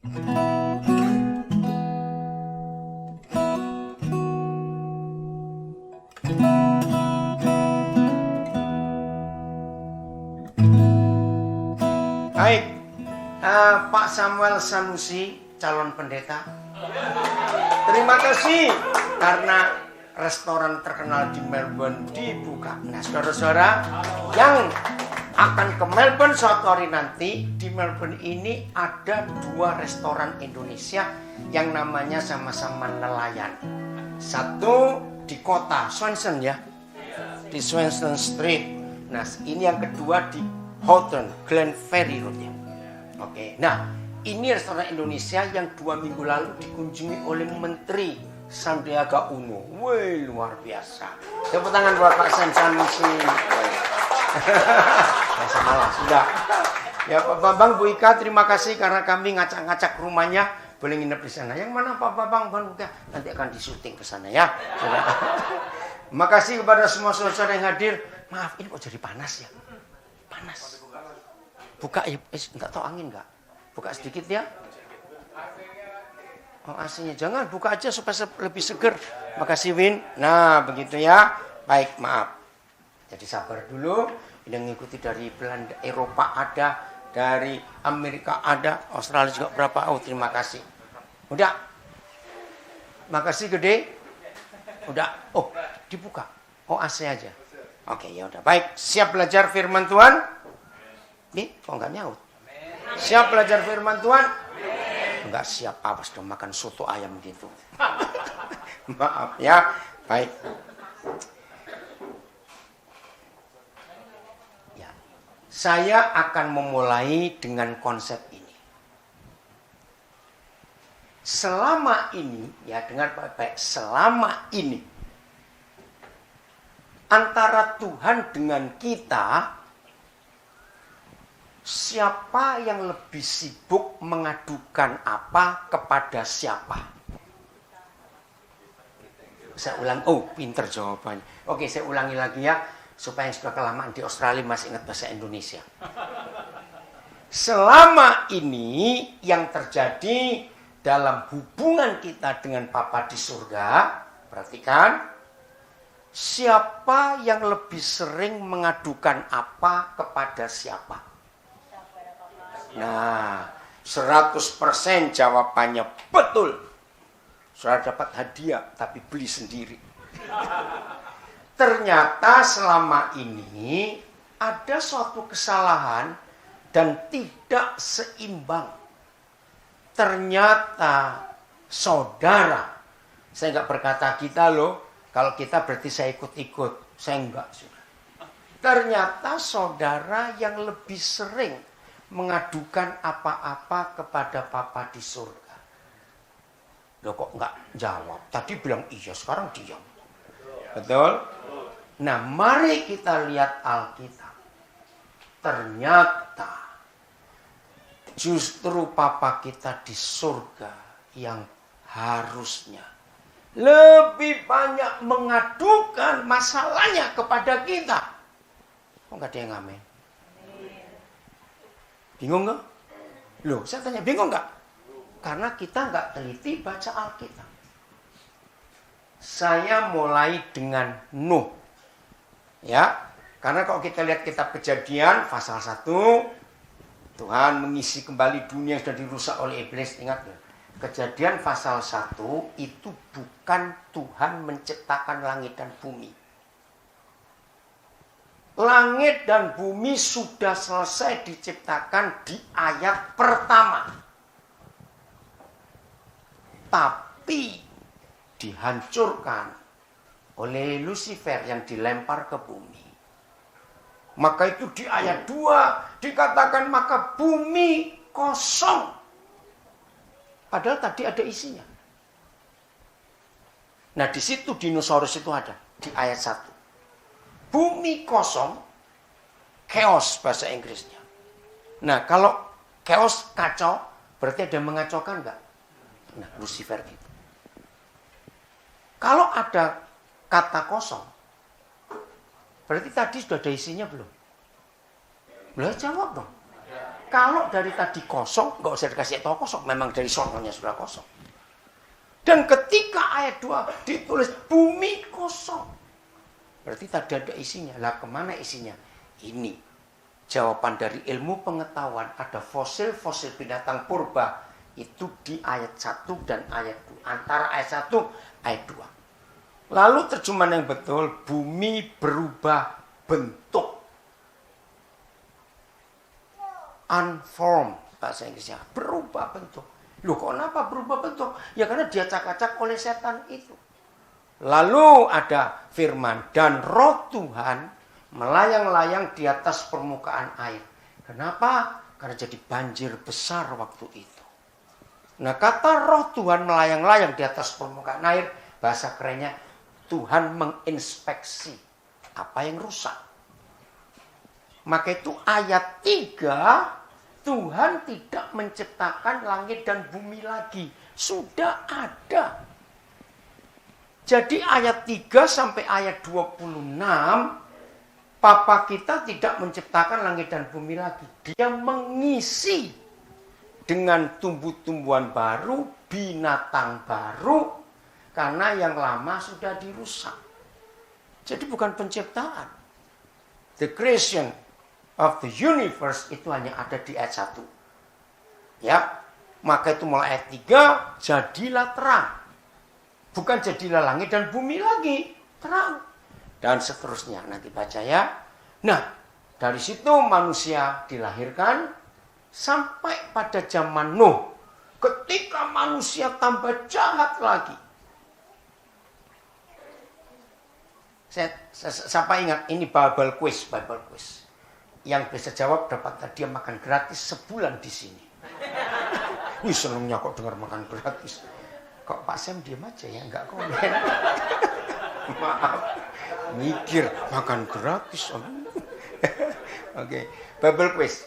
Baik, Pak Samuel Sanusi, calon pendeta. Terima kasih karena restoran terkenal di Melbourne dibuka. Nah, saudara-saudara yang akan ke Melbourne suatu hari nanti, di Melbourne ini ada 2 restoran Indonesia yang namanya sama-sama nelayan. Satu di kota Swanston ya, di Swanston Street. Nah, ini yang kedua di Houghton, Glen Ferry Road-nya. Oke, nah ini restoran Indonesia yang 2 minggu lalu dikunjungi oleh Menteri Sandiaga Uno. Wih, luar biasa. Tepuk tangan buat Pak Sanusi. Ya, malah sudah. Ya Pak Bambang, Bu Ika, terima kasih karena kami ngacak-ngacak rumahnya. Boleh nginep di sana. Yang mana Pak Bambang? Nanti akan disyuting ke sana ya. Terima kasih kepada semua saudara yang hadir. Maaf, ini kok jadi panas ya? Panas. Buka ya, enggak tahu angin enggak? Buka sedikit ya. Oh, AC-nya jangan, buka aja supaya lebih seger. Makasih Win. Nah, begitu ya. Baik, maaf. Jadi sabar dulu. Ini ngikuti dari Belanda, Eropa ada, dari Amerika ada, Australia juga berapa. Oh, terima kasih. Udah. Makasih gede. Udah. Oh, dibuka. Oh, AC aja. Oke, ya udah. Baik, siap belajar firman Tuhan? Nih, kok enggak nyaut? Siap belajar firman Tuhan? Enggak siap, awas dong makan soto ayam gitu. Maaf ya. Baik. Ya. Saya akan memulai dengan konsep ini. Selama ini, ya dengar baik-baik, selama ini antara Tuhan dengan kita, siapa yang lebih sibuk mengadukan apa kepada siapa? Saya ulang, oh pinter jawabannya. Oke, saya ulangi lagi ya, supaya yang sudah kelamaan di Australia masih ingat bahasa Indonesia. Selama ini yang terjadi dalam hubungan kita dengan Bapa di surga, perhatikan, siapa yang lebih sering mengadukan apa kepada siapa? Nah, 100% jawabannya betul. Saudara dapat hadiah, tapi beli sendiri. Ternyata selama ini ada suatu kesalahan dan tidak seimbang. Ternyata saudara, saya nggak berkata kita loh, kalau kita berarti saya ikut-ikut. Saya enggak. Ternyata saudara yang lebih sering mengadukan apa-apa kepada Bapa di surga. Loh kok enggak jawab? Tadi bilang iya, sekarang diam. Betul? Nah, mari kita lihat Alkitab. Ternyata justru Papa kita di surga yang harusnya lebih banyak mengadukan masalahnya kepada kita. Kok enggak ada yang ngamen? Bingung nggak? Loh, saya tanya, bingung nggak? Karena kita nggak teliti baca Alkitab. Saya mulai dengan Nuh. Ya, karena kalau kita lihat kitab Kejadian, pasal 1, Tuhan mengisi kembali dunia yang sudah dirusak oleh iblis. Ingat ya, Kejadian pasal 1 itu bukan Tuhan menciptakan langit dan bumi. Langit dan bumi sudah selesai diciptakan di ayat pertama. Tapi dihancurkan oleh Lucifer yang dilempar ke bumi. Maka itu di ayat 2 dikatakan maka bumi kosong. Padahal tadi ada isinya. Nah, di situ dinosaurus itu ada di ayat 1. Bumi kosong, chaos bahasa Inggrisnya. Nah, kalau chaos, kacau, berarti ada yang mengacaukan enggak? Nah, Lucifer gitu. Kalau ada kata kosong, berarti tadi sudah ada isinya belum? Boleh jawab dong. kalau dari tadi kosong, nggak usah dikasih tahu kosong. Memang dari sononya sudah kosong. Dan ketika ayat 2 ditulis bumi kosong. Berarti tadi ada isinya. Lah kemana isinya? Ini. Jawaban dari ilmu pengetahuan. Ada fosil-fosil binatang purba. Itu di ayat 1 dan ayat 2. Antara ayat 1, ayat 2. Lalu terjemahan yang betul. Bumi berubah bentuk. Unformed. Bahasa Inggrisnya. Berubah bentuk. Loh kok kenapa berubah bentuk? Ya karena diacak-acak oleh setan itu. Lalu ada firman. Dan roh Tuhan melayang-layang di atas permukaan air. Kenapa? Karena jadi banjir besar waktu itu. Nah kata roh Tuhan melayang-layang di atas permukaan air. Bahasa kerennya Tuhan menginspeksi apa yang rusak. Maka itu ayat 3. Tuhan tidak menciptakan langit dan bumi lagi. Sudah ada. Jadi ayat 3 sampai ayat 26. Papa kita tidak menciptakan langit dan bumi lagi. Dia mengisi dengan tumbuh-tumbuhan baru, binatang baru. Karena yang lama sudah dirusak. Jadi bukan penciptaan. The creation of the universe itu hanya ada di ayat 1. Ya. Maka itu mulai ayat 3. Jadilah terang. Bukan jadilah langit dan bumi lagi. Terang. Dan seterusnya. Nanti baca ya. Nah. Dari situ manusia dilahirkan. Sampai pada zaman Nuh. Ketika manusia tambah jahat lagi. Siapa ingat? Ini Bible quiz. Yang bisa jawab dapat hadiah makan gratis sebulan di sini. Wih senengnya kok dengar makan gratis. Kok Pak Sam diam aja ya, nggak komen. Maaf, mikir makan gratis. Oke, Bible quiz.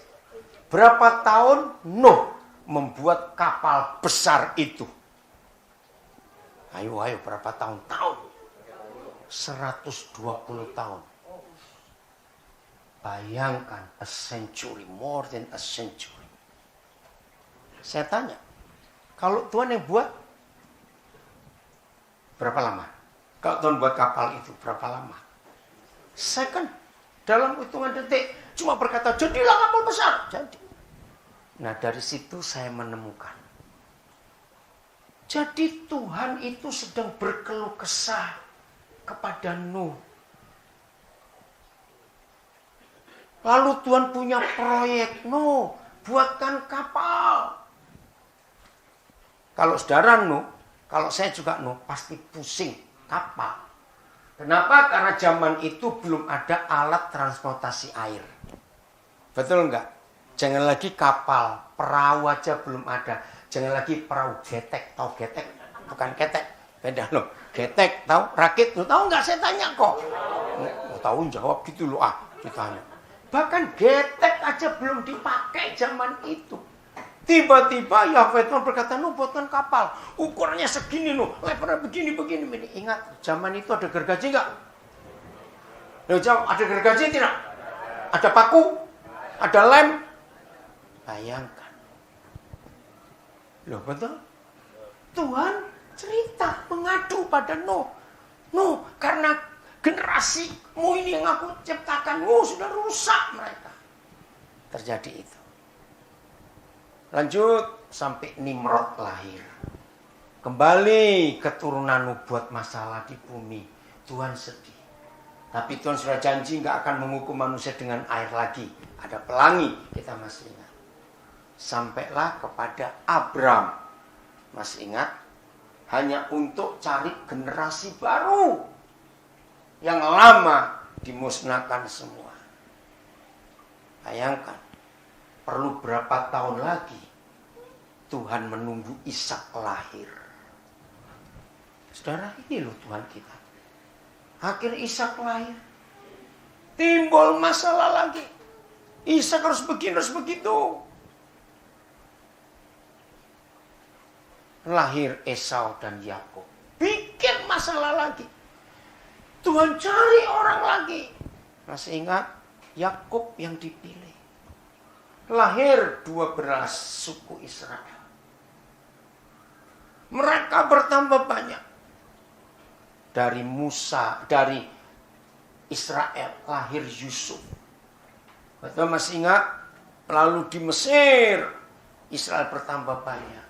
Berapa tahun Nuh membuat kapal besar itu? Ayo, berapa tahun? 120 tahun. Bayangkan, a century, more than a century. Saya tanya, kalau Tuhan yang buat, berapa lama? Kalau Tuhan buat kapal itu, berapa lama? Second, dalam hitungan detik, cuma berkata, jadilah kapal besar. Jadi. Nah, dari situ saya menemukan. Jadi Tuhan itu sedang berkeluh kesah kepada Nuh. Lalu Tuhan punya proyek, Nuh, buatkan kapal. Kalau saudara Nuh, kalau saya juga Nuh, pasti pusing kapal. Kenapa? Karena zaman itu belum ada alat transportasi air. Betul enggak? Jangan lagi kapal, perahu aja belum ada. Jangan lagi perahu getek, tahu getek? Bukan ketek, beda loh. Getek, tahu? Rakit, lu tahu enggak? Saya tanya kok. Tahu jawab gitu loh, ditanya. Bahkan getek aja belum dipakai zaman itu. Tiba-tiba Yahweh Tuhan berkata, Nuh buatkan kapal. Ukurannya segini Nuh, lebarnya begini. Ingat, zaman itu ada gergaji enggak? Ada gergaji tidak? Ada paku? Ada lem? Bayangkan. Loh betul? Tuhan cerita, mengadu pada Nuh. Nuh, karena generasimu ini yang aku ciptakan, sudah rusak mereka. Terjadi itu. Lanjut sampai Nimrod lahir. Kembali keturunan Nuh buat masalah di bumi. Tuhan sedih. Tapi Tuhan sudah janji nggak akan menghukum manusia dengan air lagi. Ada pelangi, kita masih ingat. Sampailah kepada Abram. Masih ingat? Hanya untuk cari generasi baru. Yang lama dimusnahkan semua. Bayangkan, perlu berapa tahun lagi Tuhan menunggu Ishak lahir. Saudara, ini loh Tuhan kita. Akhirnya Ishak lahir. Timbul masalah lagi. Ishak harus begini, harus begitu. Lahir Esau dan Yakub. Bikin masalah lagi. Tuhan cari orang lagi. Masih ingat? Yakub yang dipilih. lahir 12 suku Israel. Mereka bertambah banyak. Dari Musa, dari Israel lahir Yusuf. Betul masih ingat? Lalu di Mesir Israel bertambah banyak.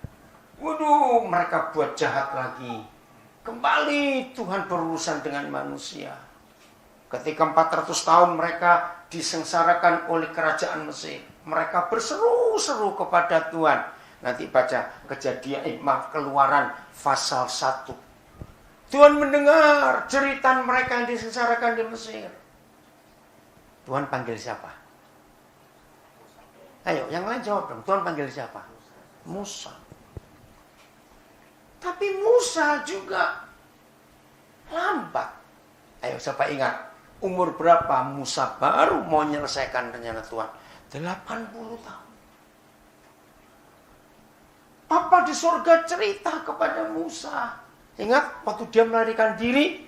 Waduh, mereka buat jahat lagi. Kembali Tuhan berurusan dengan manusia. Ketika 400 tahun mereka disengsarakan oleh kerajaan Mesir, mereka berseru-seru kepada Tuhan. Nanti baca Keluaran pasal 1. Tuhan mendengar cerita mereka yang disengsarakan di Mesir. Tuhan panggil siapa? Ayo, yang lain jawab dong. Tuhan panggil siapa? Musa. Tapi Musa juga lambat. Ayo, siapa ingat? Umur berapa Musa baru mau menyelesaikan rencana Tuhan? 80 tahun. Apa di surga cerita kepada Musa? Ingat waktu dia melarikan diri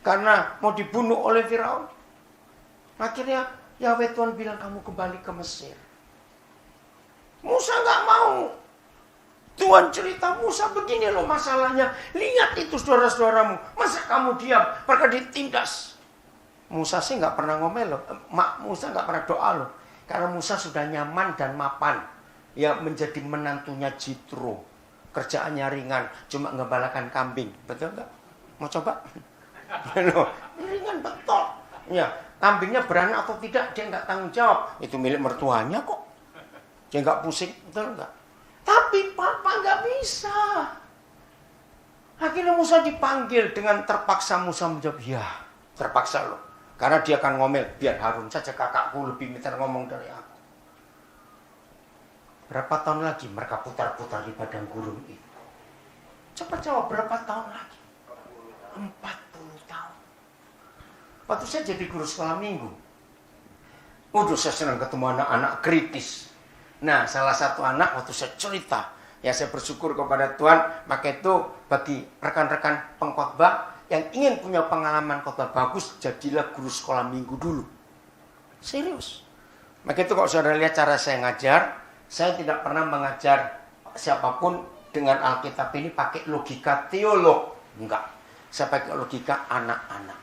karena mau dibunuh oleh Firaun. Akhirnya Yahweh Tuhan bilang kamu kembali ke Mesir. Musa nggak mau. Tuhan cerita Musa begini loh masalahnya. Lihat itu saudara-saudaramu. Masa kamu diam? Mereka ditindas. Musa sih nggak pernah ngomel loh. Musa nggak pernah doa loh. Karena Musa sudah nyaman dan mapan. Ya menjadi menantunya Jitro. Kerjaannya ringan. Cuma ngebalakan kambing. Betul nggak? Mau coba? Ringan betul. Ya, kambingnya beranak atau tidak dia nggak tanggung jawab. Itu milik mertuanya kok. Dia nggak pusing, betul nggak? Tapi papa nggak bisa. Akhirnya Musa dipanggil dengan terpaksa Musa menjawab, ya terpaksa loh. Karena dia akan ngomel, biar Harun saja kakakku lebih pintar ngomong dari aku. Berapa tahun lagi mereka putar-putar di padang gurun itu? Coba jawab berapa tahun lagi? 40 tahun. Waktu saya jadi guru sekolah minggu. Waduh, saya senang ketemu anak-anak kritis. Nah, salah satu anak waktu saya cerita, ya saya bersyukur kepada Tuhan, maka itu bagi rekan-rekan pengkhotbah yang ingin punya pengalaman khotbah bagus, jadilah guru sekolah minggu dulu. Serius. Maka itu kalau saudara lihat cara saya ngajar, saya tidak pernah mengajar siapapun dengan Alkitab ini pakai logika teolog. Enggak. Saya pakai logika anak-anak.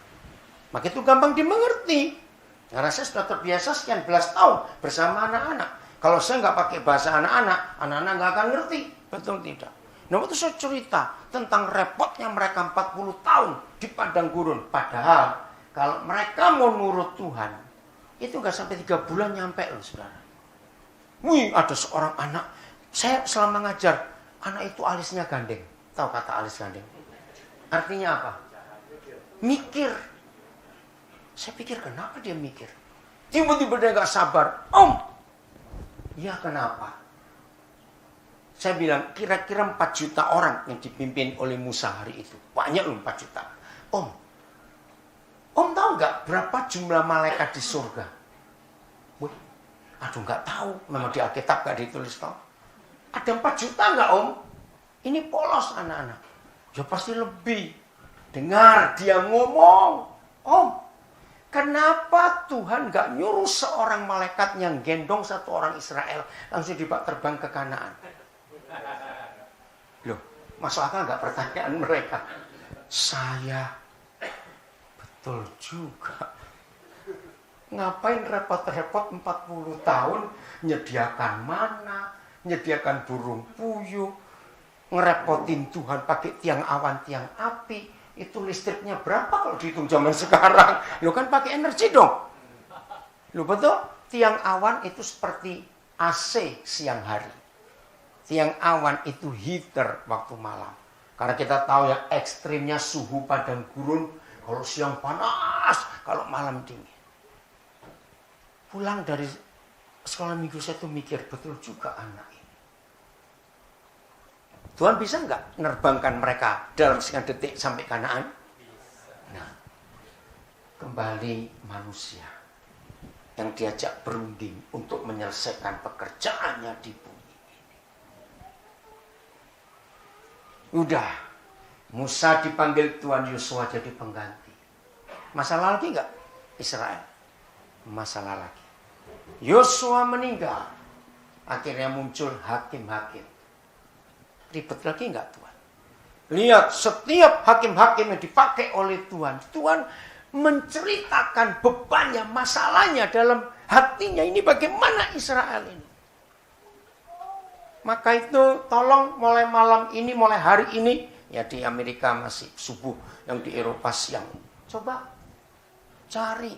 Maka itu gampang dimengerti. Karena saya sudah terbiasa sekian belas tahun bersama anak-anak. Kalau saya nggak pakai bahasa anak-anak, anak-anak nggak akan ngerti. Betul tidak? Nah, waktu saya cerita tentang repotnya mereka 40 tahun di padang gurun. Padahal, kalau mereka mau nurut Tuhan, itu nggak sampai 3 bulan nyampe loh, saudara. Wih, ada seorang anak. Saya selama ngajar, anak itu alisnya gandeng. Tahu kata alis gandeng? Artinya apa? Mikir. Saya pikir, kenapa dia mikir? Tiba-tiba dia nggak sabar. Om! Ya kenapa? Saya bilang kira-kira 4 juta orang yang dipimpin oleh Musa hari itu. Banyak loh 4 juta. Om tahu nggak berapa jumlah malaikat di surga? Wih, aduh nggak tahu. Memang di Alkitab nggak ditulis tahu. Ada 4 juta nggak Om? Ini polos anak-anak. Ya pasti lebih. Dengar dia ngomong. Om, kenapa Tuhan gak nyuruh seorang malaikat yang gendong satu orang Israel langsung dibawa terbang ke Kanaan? Loh, masuk akal gak pertanyaan mereka? Saya, betul juga. Ngapain repot-repot 40 tahun nyediakan mana, nyediakan burung puyuh, ngerepotin Tuhan pakai tiang awan, tiang api. Itu listriknya berapa kalau dihitung zaman sekarang? Lo kan pakai energi dong. Lo betul? Tiang awan itu seperti AC siang hari. Tiang awan itu heater waktu malam. Karena kita tahu ya ekstrimnya suhu padang gurun. Kalau siang panas, kalau malam dingin. Pulang dari sekolah minggu saya tuh mikir, betul juga anak ini. Tuhan bisa nggak menerbangkan mereka dalam sekian detik sampai Kanaan? Nah, kembali manusia yang diajak berunding untuk menyelesaikan pekerjaannya di bumi ini. Udah, Musa dipanggil Tuhan, Yosua jadi pengganti. Masalah lagi nggak Israel? Masalah lagi. Yosua meninggal. Akhirnya muncul hakim-hakim. Ribet lagi enggak Tuhan? Lihat, setiap hakim-hakim yang dipakai oleh Tuhan, Tuhan menceritakan bebannya, masalahnya dalam hatinya. Ini bagaimana Israel ini. Maka itu tolong mulai malam ini, mulai hari ini, ya di Amerika masih subuh, yang di Eropa siang. Coba cari.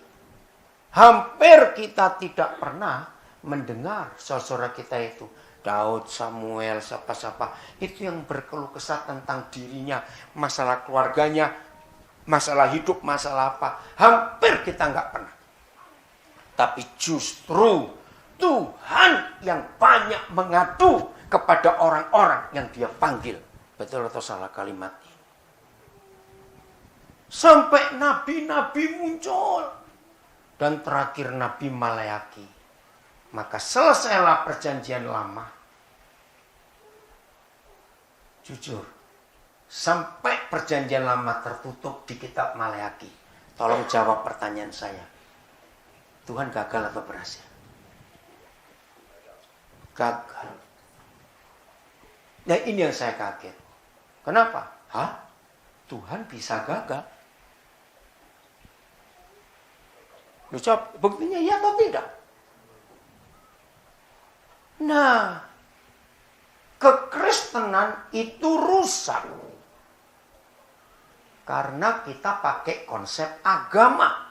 Hampir kita tidak pernah mendengar saudara kita itu. Daud, Samuel, siapa-siapa. Itu yang berkeluh kesah tentang dirinya, masalah keluarganya, masalah hidup, masalah apa. Hampir kita nggak pernah. Tapi justru Tuhan yang banyak mengadu kepada orang-orang yang dia panggil. Betul atau salah kalimat ini? Sampai nabi-nabi muncul. Dan terakhir Nabi Maleaki. Maka selesailah perjanjian lama. Jujur. Sampai perjanjian lama tertutup di kitab Maleaki. Tolong jawab pertanyaan saya. Tuhan gagal atau berhasil? Gagal. Nah ini yang saya kaget. Kenapa? Tuhan bisa gagal? Lu jawab, buktinya iya atau tidak? Nah, kekristenan itu rusak. Karena kita pakai konsep agama.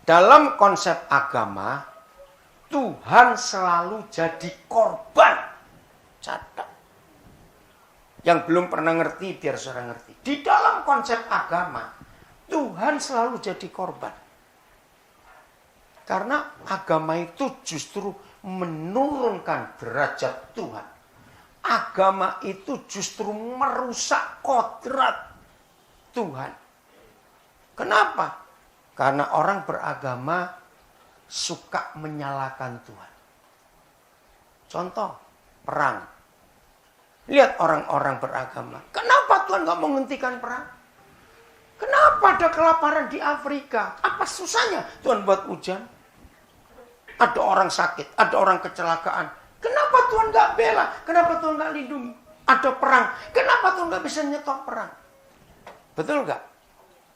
Dalam konsep agama, Tuhan selalu jadi korban. Catat. Yang belum pernah ngerti, biar saudara ngerti. Di dalam konsep agama, Tuhan selalu jadi korban. Karena agama itu justru menurunkan derajat Tuhan. Agama itu justru merusak kodrat Tuhan. Kenapa? Karena orang beragama suka menyalahkan Tuhan. Contoh, perang. Lihat orang-orang beragama. Kenapa Tuhan nggak menghentikan perang? Kenapa ada kelaparan di Afrika? Apa susahnya Tuhan buat hujan? Ada orang sakit, ada orang kecelakaan. Kenapa Tuhan nggak bela? Kenapa Tuhan nggak lindungi? Ada perang. Kenapa Tuhan nggak bisa nyetop perang? Betul nggak?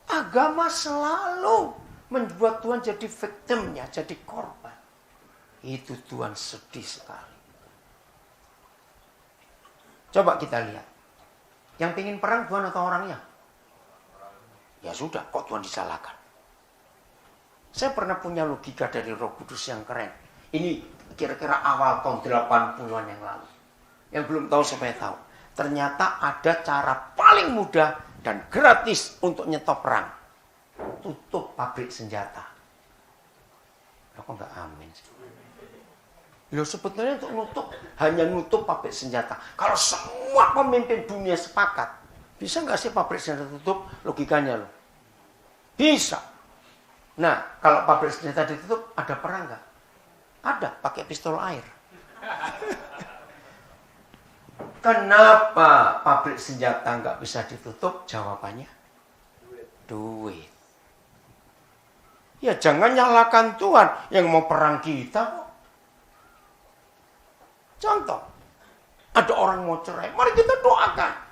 Agama selalu membuat Tuhan jadi victimnya, jadi korban. Itu Tuhan sedih sekali. Coba kita lihat. Yang pingin perang Tuhan atau orangnya? Ya sudah, kok Tuhan disalahkan? Saya pernah punya logika dari Roh Kudus yang keren. Ini kira-kira awal tahun 80-an yang lalu. Yang belum tahu supaya tahu. Ternyata ada cara paling mudah dan gratis untuk nyetop perang. Tutup pabrik senjata. Loh, kok nggak amin sih? Loh, sebetulnya untuk nutup, hanya nutup pabrik senjata. Kalau semua pemimpin dunia sepakat, bisa nggak sih pabrik senjata tutup? Logikanya loh. Bisa. Nah, kalau pabrik senjata ditutup, ada perang nggak? Ada, pakai pistol air. Kenapa pabrik senjata nggak bisa ditutup? Jawabannya, duit. Ya jangan nyalakan Tuhan yang mau perang kita kok. Contoh, ada orang mau cerai, mari kita doakan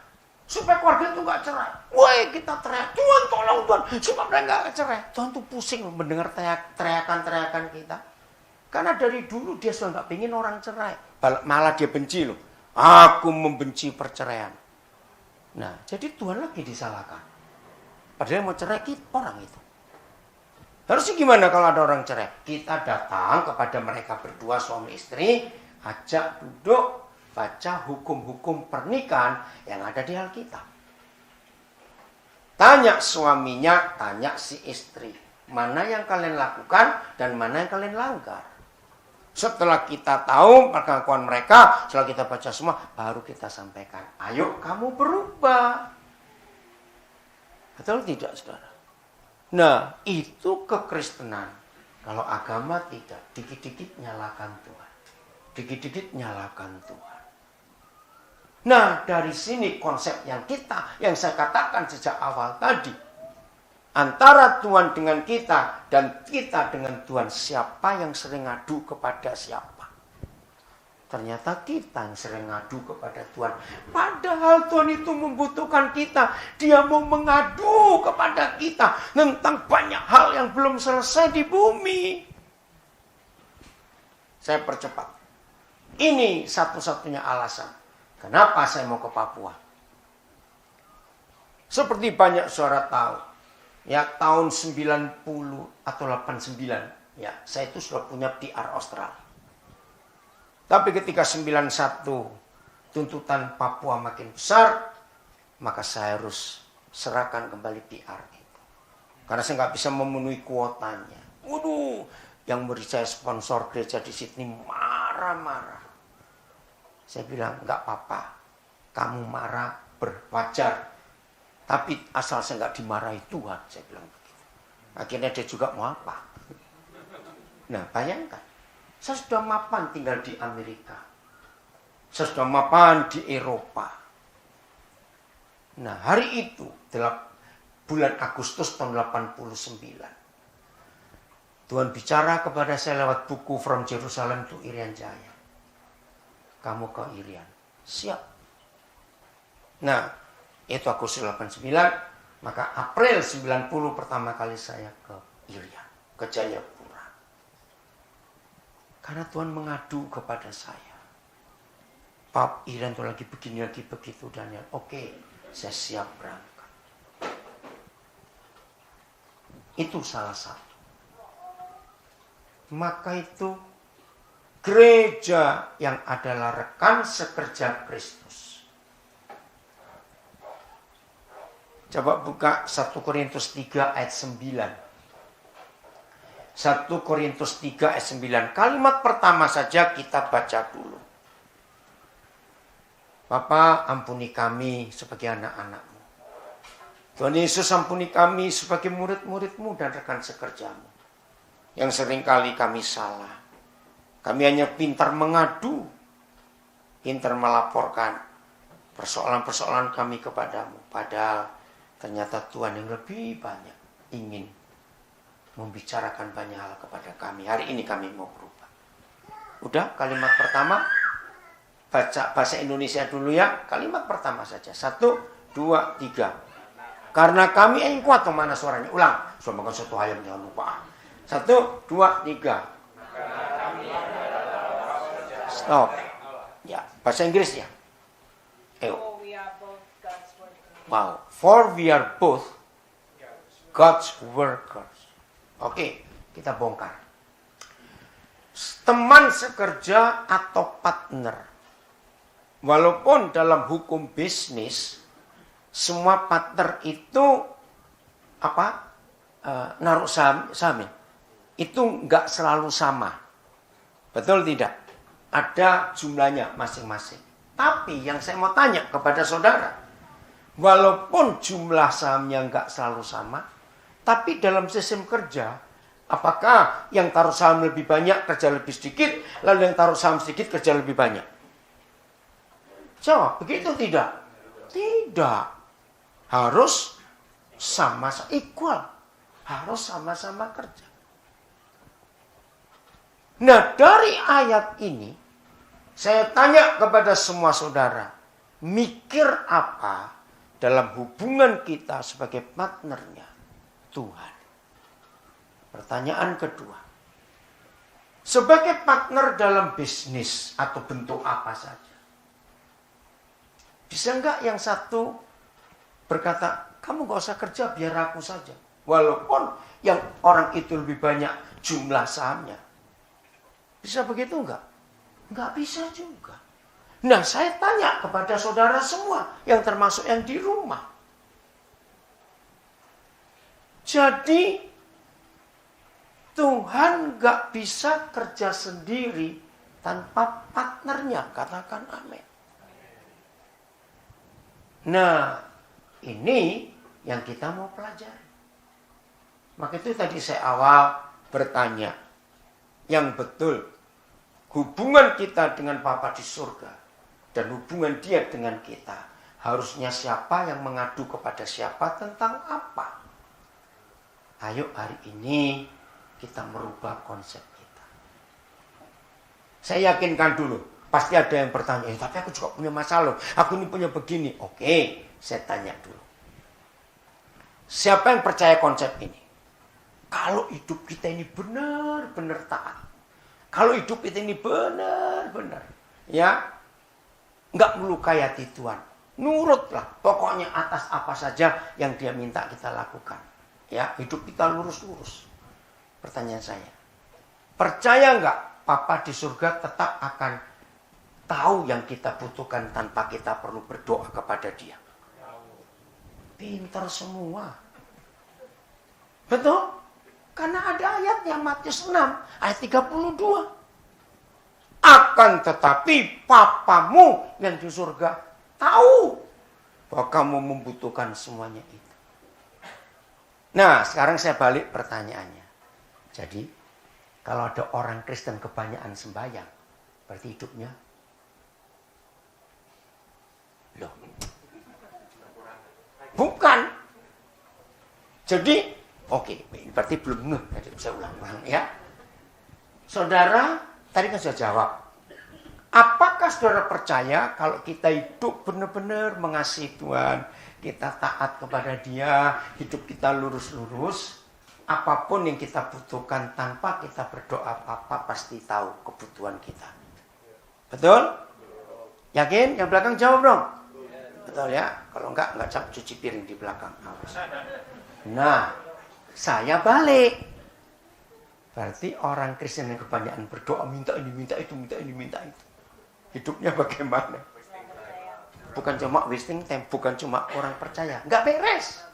supaya keluarga itu nggak cerai. Woi, kita teriak, Tuhan tolong Tuhan supaya mereka nggak cerai. Tuhan tuh pusing mendengar teriakan-teriakan kita. Karena dari dulu dia sudah nggak pengen orang cerai, malah dia benci loh. Aku membenci perceraian. Nah, jadi Tuhan lagi disalahkan. Padahal mau cerai kita orang itu. Harusnya gimana kalau ada orang cerai? Kita datang kepada mereka berdua suami istri, ajak duduk, baca hukum-hukum pernikahan yang ada di Alkitab. Tanya suaminya, tanya si istri. Mana yang kalian lakukan dan mana yang kalian langgar. Setelah kita tahu pengakuan mereka, setelah kita baca semua, baru kita sampaikan. Ayo kamu berubah. Betul tidak, saudara? Nah, itu kekristenan. Kalau agama tidak, dikit-dikit nyalakan Tuhan. Dikit-dikit nyalakan Tuhan. Nah, dari sini konsep yang saya katakan sejak awal tadi. Antara Tuhan dengan kita dan kita dengan Tuhan, siapa yang sering ngadu kepada siapa? Ternyata kita yang sering ngadu kepada Tuhan. Padahal Tuhan itu membutuhkan kita. Dia mau mengadu kepada kita tentang banyak hal yang belum selesai di bumi. Saya percepat. Ini satu-satunya alasan kenapa saya mau ke Papua. Seperti banyak saudara tahu. Ya, tahun 90 atau 89, ya, saya itu sudah punya PR Australia. Tapi ketika 91 tuntutan Papua makin besar, maka saya harus serahkan kembali PR itu. Karena saya nggak bisa memenuhi kuotanya. Waduh, yang beri saya sponsor gereja di Sydney marah-marah. Saya bilang, nggak apa-apa, kamu marah berwajar. Tapi asal saya nggak dimarahi Tuhan, saya bilang begitu. Akhirnya dia juga mau apa? Nah, bayangkan. Saya sudah mapan tinggal di Amerika. Saya sudah mapan di Eropa. Nah, hari itu, bulan Agustus tahun 89. Tuhan bicara kepada saya lewat buku From Jerusalem to Irian Jaya. Kamu ke Irian. Siap. Nah, itu Agustus 89, maka April 90 pertama kali saya ke Irian, ke Jayapura. Karena Tuhan mengadu kepada saya. Pap, Irian tuh lagi begini, lagi begitu, Daniel. Oke, saya siap berangkat. Itu salah satu. Maka itu gereja yang adalah rekan sekerja Kristus. Coba buka 1 Korintus 3 ayat 9. 1 Korintus 3 ayat 9. Kalimat pertama saja kita baca dulu. Bapa, ampuni kami sebagai anak-anak-Mu. Tuhan Yesus, ampuni kami sebagai murid-murid-Mu dan rekan sekerja-Mu. Yang seringkali kami salah. Kami hanya pintar mengadu. Pintar melaporkan persoalan-persoalan kami kepadamu. Padahal ternyata Tuhan yang lebih banyak ingin membicarakan banyak hal kepada kami. Hari ini kami mau berubah. Udah, kalimat pertama. Baca bahasa Indonesia dulu ya. Kalimat pertama saja. 1, 2, 3. Karena kami yang kuat. Mana suaranya? Ulang. Suara makan satu ayam, jangan lupa. 1, 2, 3. Stop. Ya, bahasa Inggris ya. Ayo. Wow, for we are both God's workers. Oke, kita bongkar. Teman sekerja atau partner. Walaupun dalam hukum bisnis, semua partner itu naruh saham, itu nggak selalu sama. Betul tidak? Ada jumlahnya masing-masing. Tapi yang saya mau tanya kepada saudara, walaupun jumlah sahamnya nggak selalu sama, tapi dalam sistem kerja, apakah yang taruh saham lebih banyak kerja lebih sedikit, lalu yang taruh saham sedikit kerja lebih banyak? Jawab, begitu tidak? Tidak. Harus sama-sama, equal. Harus sama-sama kerja. Nah, dari ayat ini, saya tanya kepada semua saudara, mikir apa dalam hubungan kita sebagai partnernya Tuhan? Pertanyaan kedua. Sebagai partner dalam bisnis atau bentuk apa saja. Bisa enggak yang satu berkata, kamu gak usah kerja, biar aku saja. Walaupun yang orang itu lebih banyak jumlah sahamnya. Bisa begitu enggak? Enggak bisa juga. Nah, saya tanya kepada saudara semua, yang termasuk yang di rumah. Jadi, Tuhan enggak bisa kerja sendiri tanpa partnernya. Katakan amin. Nah, ini yang kita mau pelajari. Maka itu tadi saya awal bertanya. Yang betul, hubungan kita dengan Bapa di surga dan hubungan Dia dengan kita, harusnya siapa yang mengadu kepada siapa tentang apa? Ayo hari ini kita merubah konsep kita. Saya yakinkan dulu, pasti ada yang bertanya, tapi aku juga punya masalah, aku ini punya begini. Oke, saya tanya dulu. Siapa yang percaya konsep ini? Kalau hidup kita ini benar-benar taat. Kalau hidup kita ini benar-benar, ya, nggak melukai hati Tuhan. Nurutlah, pokoknya atas apa saja yang dia minta kita lakukan. Ya, hidup kita lurus-lurus. Pertanyaan saya, percaya nggak Papa di surga tetap akan tahu yang kita butuhkan tanpa kita perlu berdoa kepada Dia? Pintar semua. Betul? Karena ada ayatnya, Matius 6 ayat 32. Akan tetapi Papamu yang di surga tahu bahwa kamu membutuhkan semuanya itu. Nah, sekarang saya balik pertanyaannya. Jadi, kalau ada orang Kristen kebanyakan sembahyang, berarti hidupnya loh. Bukan. Jadi, oke, berarti belum ngeh. Jadi saya ulang-ulang ya. Saudara, tadi kan sudah jawab. Apakah saudara percaya kalau kita hidup benar-benar mengasihi Tuhan, kita taat kepada Dia, hidup kita lurus-lurus, apapun yang kita butuhkan tanpa kita berdoa apa pasti tahu kebutuhan kita. Betul? Yakin? Yang belakang jawab dong. Betul ya? Kalau enggak cuci piring di belakang. Nah, saya balik. Berarti orang Kristen yang kebanyakan berdoa, minta ini, minta itu, minta ini, minta itu. Hidupnya bagaimana? Bukan cuma wasting time, bukan cuma orang percaya. Nggak beres.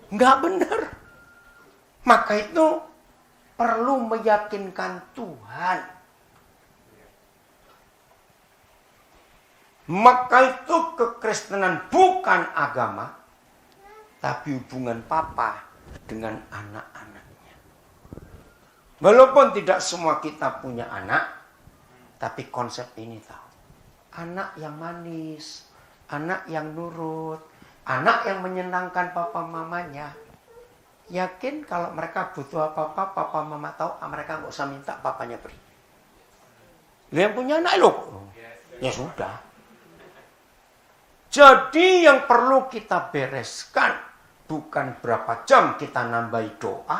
Nggak benar. Maka itu perlu meyakinkan Tuhan. Maka itu kekristenan bukan agama, tapi hubungan Papa dengan anak-anaknya. Walaupun tidak semua kita punya anak, tapi konsep ini tahu. Anak yang manis, anak yang nurut, anak yang menyenangkan papa mamanya. Yakin kalau mereka butuh apa-apa, papa mama tahu, mereka nggak usah minta, papanya beri. Lu yang punya anak lo, ya sudah. Jadi yang perlu kita bereskan bukan berapa jam kita nambahi doa,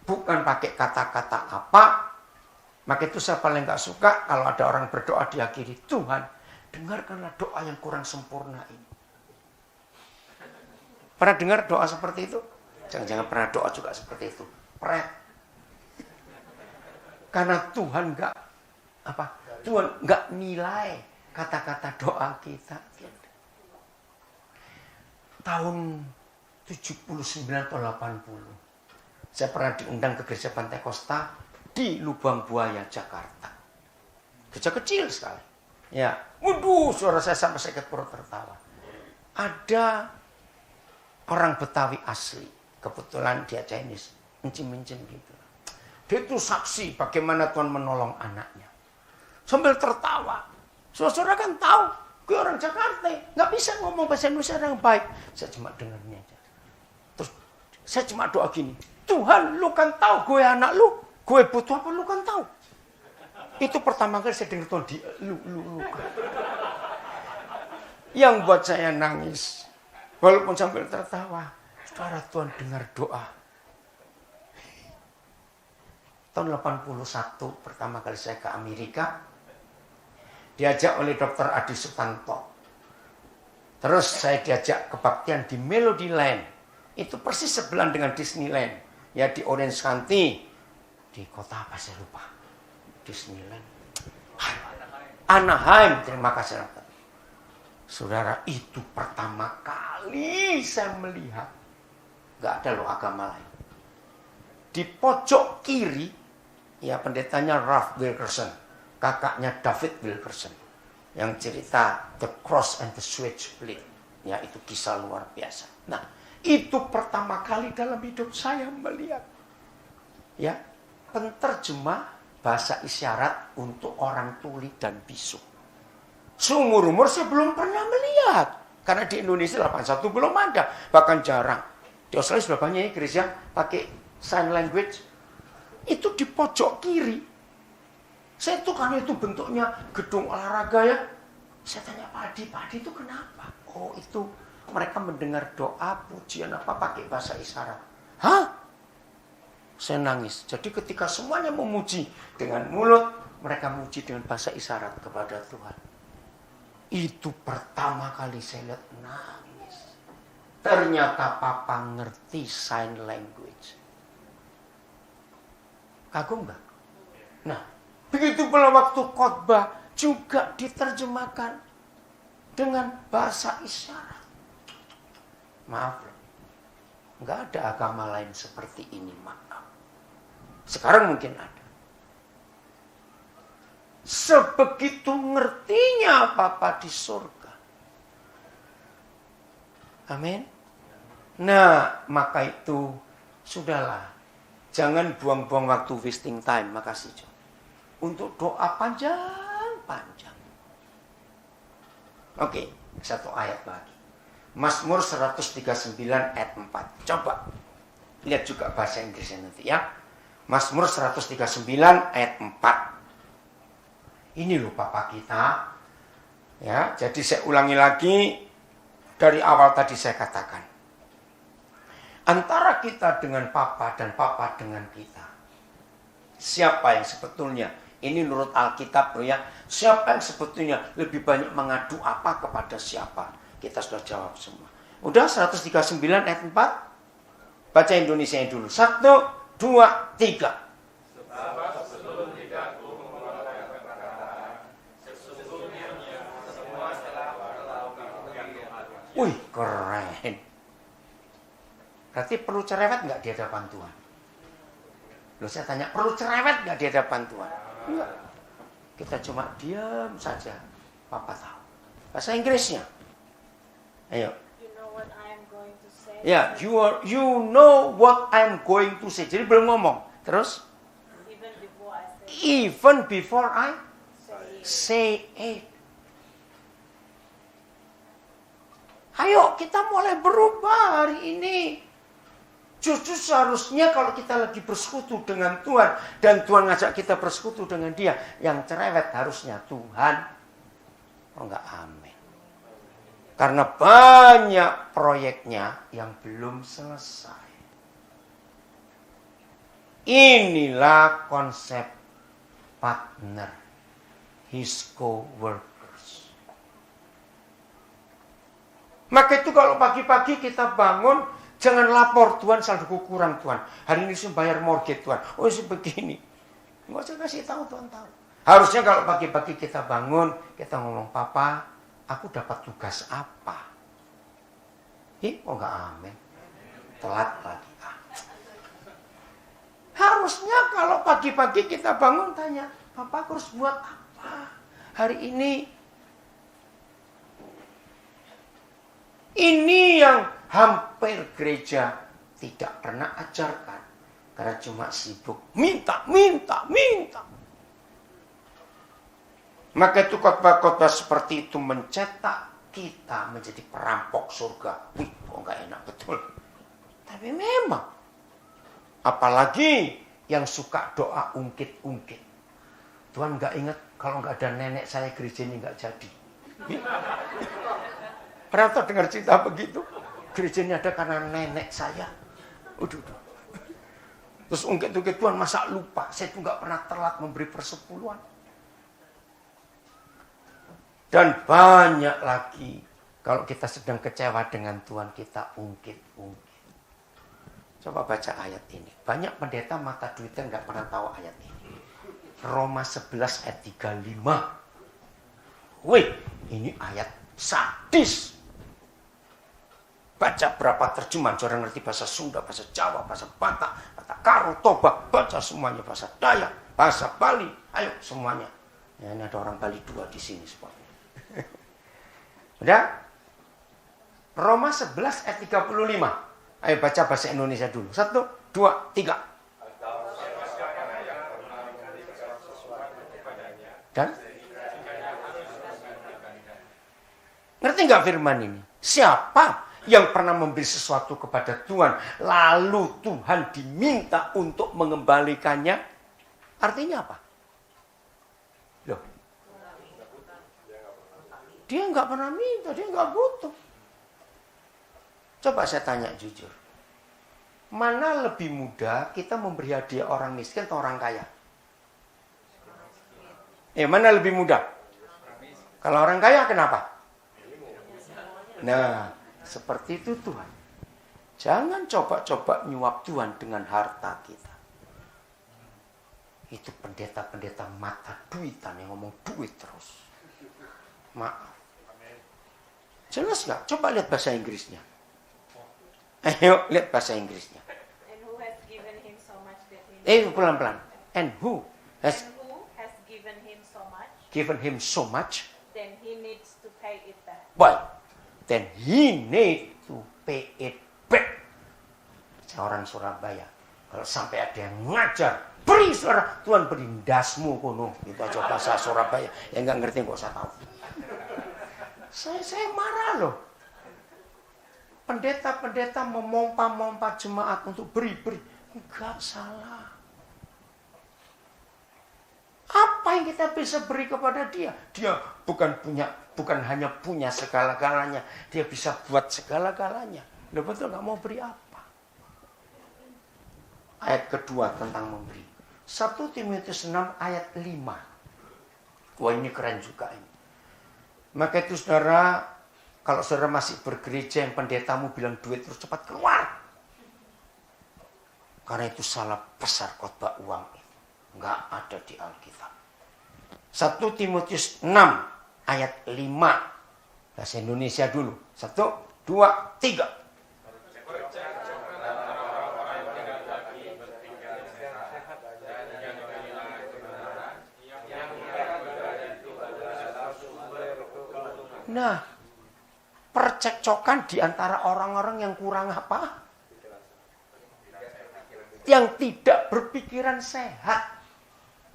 bukan pakai kata-kata apa. Maka itu saya paling gak suka kalau ada orang berdoa diakhiri, Tuhan, dengarkanlah doa yang kurang sempurna ini. Pernah dengar doa seperti itu? Jangan-jangan pernah doa juga seperti itu. Pret. Karena Tuhan Tuhan gak nilai kata-kata doa kita. Tahun 79 atau 80, saya pernah diundang ke gereja Pantai Kosta di Lubang Buaya, Jakarta. Gereja kecil sekali. Ya, waduh, suara saya sampai sakit perut tertawa. Ada orang Betawi asli, kebetulan dia Chinese, mencim-mencim gitu. Dia itu saksi bagaimana Tuhan menolong anaknya. Sambil tertawa. Saudara kan tahu, gue orang Jakarta, nggak bisa ngomong bahasa Indonesia yang baik. Saya cuma dengarnya aja. Terus saya cuma doa gini, Tuhan, lu kan tahu gue anak lu. Gue butuh apa lu kan tahu. Itu pertama kali saya dengar Tuhan lu. Yang buat saya nangis. Walaupun sambil tertawa. Saudara, Tuhan dengar doa. Tahun 81 pertama kali saya ke Amerika. Diajak oleh Dr. Adi Sutanto. Terus saya diajak kebaktian di Melodyland. Itu persis sebelah dengan Disneyland. Ya di Orange County. Di kota apa saya lupa. Disneyland. Anaheim. Terima kasih. Saudara, itu pertama kali saya melihat. Gak ada loh agama lain. Di pojok kiri. Ya pendetanya Ralph Wilkerson. Kakaknya David Wilkerson. Yang cerita The Cross and the Switchblade. Ya itu kisah luar biasa. Nah itu pertama kali dalam hidup saya melihat. Ya. Penterjemah bahasa isyarat untuk orang tuli dan bisu. Seumur-umur saya belum pernah melihat. Karena di Indonesia 81 belum ada. Bahkan jarang. Di Australia sudah banyak ya gereja pakai sign language. Itu di pojok kiri. Saya tuh karena itu bentuknya gedung olahraga ya. Saya tanya Pak Adi itu kenapa? Oh itu mereka mendengar doa, pujian apa pakai bahasa isyarat. Hah? Saya nangis. Jadi ketika semuanya memuji dengan mulut, mereka memuji dengan bahasa isyarat kepada Tuhan. Itu pertama kali saya lihat nangis. Ternyata Papa ngerti sign language. Kagum gak? Nah, begitu pula waktu khotbah juga diterjemahkan dengan bahasa isyarat. Maaf loh, nggak ada agama lain seperti ini, maaf. Sekarang mungkin ada. Sebegitu ngertinya Papa di surga. Amin. Nah, maka itu sudahlah. Jangan buang-buang waktu, wasting time. Makasih, John. Untuk doa panjang. Oke, satu ayat lagi. Mazmur 139 ayat 4. Coba lihat juga bahasa Inggrisnya nanti ya. Mazmur 139 ayat 4. Ini loh Papa kita. Ya, jadi saya ulangi lagi dari awal tadi saya katakan. Antara kita dengan Papa dan Papa dengan kita. Siapa yang sebetulnya, ini menurut Alkitab ya, siapa yang sebetulnya lebih banyak mengadu apa kepada siapa? Kita sudah jawab semua. Udah 139 ayat 4. Baca Indonesia dulu. 1, 2, 3. Wih, keren. Berarti perlu cerewet nggak di hadapan Tuhan? Loh, saya tanya, perlu cerewet nggak di hadapan Tuhan? Enggak. Kita cuma diam saja. Papa tahu. Bahasa Inggrisnya. Ayo. You know what I am going to say. Ya, you know what I'm going to say. Jadi belum ngomong. Terus? Even before I say it. Ayo kita mulai berubah hari ini. Justru seharusnya kalau kita lagi bersekutu dengan Tuhan dan Tuhan ngajak kita bersekutu dengan Dia, yang cerewet harusnya Tuhan. Oh enggak, amin. Karena banyak proyeknya yang belum selesai. Inilah konsep partner, his co-workers. Maka itu kalau pagi-pagi kita bangun, jangan lapor Tuhan saldoku kurang Tuhan. Hari ini saya bayar mortgage Tuhan. Oh sebegini. Nggak usah kasih tahu Tuhan tahu. Harusnya kalau pagi-pagi kita bangun, kita ngomong, Papa, aku dapat tugas apa? Oh enggak, amin. Telat lagi. Harusnya kalau pagi-pagi kita bangun tanya, Papa aku harus buat apa hari ini? Ini yang hampir gereja tidak pernah ajarkan. Karena cuma sibuk minta. Maka itu khotbah-khotbah seperti itu mencetak kita menjadi perampok surga. Wih, kok gak enak betul. Tapi memang. Apalagi yang suka doa ungkit-ungkit. Tuhan gak ingat kalau gak ada nenek saya gereja ini gak jadi. Pernah tahu dengar cerita begitu? Gereja ini ada karena nenek saya. Udah. Terus ungkit-ungkit Tuhan masa lupa. Saya tuh gak pernah telat memberi persepuluhan. Dan banyak lagi. Kalau kita sedang kecewa dengan Tuhan, kita ungkit-ungkit. Coba baca ayat ini. Banyak pendeta mata duitnya nggak pernah tahu ayat ini. Roma 11 ayat 35. Wih, ini ayat sadis. Baca berapa terjemahan. Orang ngerti bahasa Sunda, bahasa Jawa, bahasa Batak, bahasa Karo, Toba. Baca semuanya. Bahasa Dayak, bahasa Bali. Ayo semuanya. Ya, ini ada orang Bali 2 di sini semuanya. Udah? Roma 11 ayat 35. Ayo baca bahasa Indonesia dulu. 1, 2, 3. Dan? Ngerti nggak firman ini? Siapa yang pernah memberi sesuatu kepada Tuhan, lalu Tuhan diminta untuk mengembalikannya, artinya apa? Loh, dia nggak pernah minta, dia nggak butuh. Coba saya tanya jujur, mana lebih mudah kita memberi hadiah orang miskin atau orang kaya? Mana lebih mudah? Kalau orang kaya kenapa? Nah, seperti itu Tuhan. Jangan coba-coba nyuap Tuhan dengan harta kita. Itu pendeta-pendeta mata duitan yang ngomong duit terus. Maaf. Jelas nggak? Coba lihat bahasa Inggrisnya. Ayo lihat bahasa Inggrisnya. And who has given him so much that he Pelan-pelan. And who has given him so much, then he needs to pay it back. Why? Then he need to pay it back. Seorang Surabaya, kalau sampai ada yang ngajar, beri saudara, Tuhan beri dasmu kono. Itu aja bahasa Surabaya. Yang nggak ngerti nggak usah tahu. Saya marah loh. Pendeta-pendeta memompa-mompa jemaat untuk beri. Enggak salah. Apa yang kita bisa beri kepada dia? Dia bukan hanya punya segala-galanya, dia bisa buat segala-galanya. Loh, betul nggak mau beri apa? Ayat kedua tentang memberi. 1 Timotius 6 ayat 5. Wah, ini keren juga ini. Maka itu saudara, kalau saudara masih bergereja yang pendetamu bilang duit terus cepat keluar. Karena itu salah besar khotbah uang itu. Nggak ada di Alkitab. 1 Timotius 6 ayat 5. Bahasa Indonesia dulu. 1, 2, 3. Nah, percekcokan di antara orang-orang yang kurang apa? Yang tidak berpikiran sehat.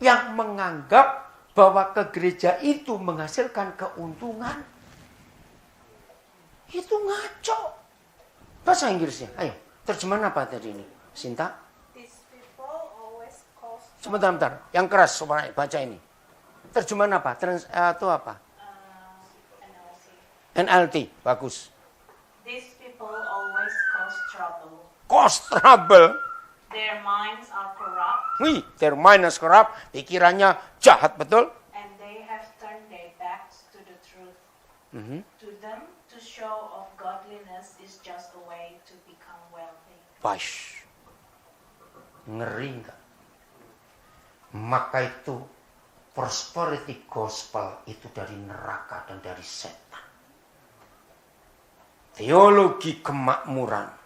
Yang menganggap bahwa ke gereja itu menghasilkan keuntungan. Itu ngaco. Bahasa Inggrisnya, ayo. Terjemahan apa tadi ini? Sinta? These people always cause Sebentar. Yang keras, supaya baca ini. Terjemahan apa? Itu apa? NLT. Bagus. These people always cause trouble. Cause trouble. Their minds are corrupt. Wih, their mind is corrupt. Pikirannya jahat, betul? And they have turned their backs to the truth. To them, to show of godliness is just a way to become wealthy. Baik. Ngeri enggak? Maka itu prosperity gospel itu dari neraka dan dari setan. Teologi kemakmuran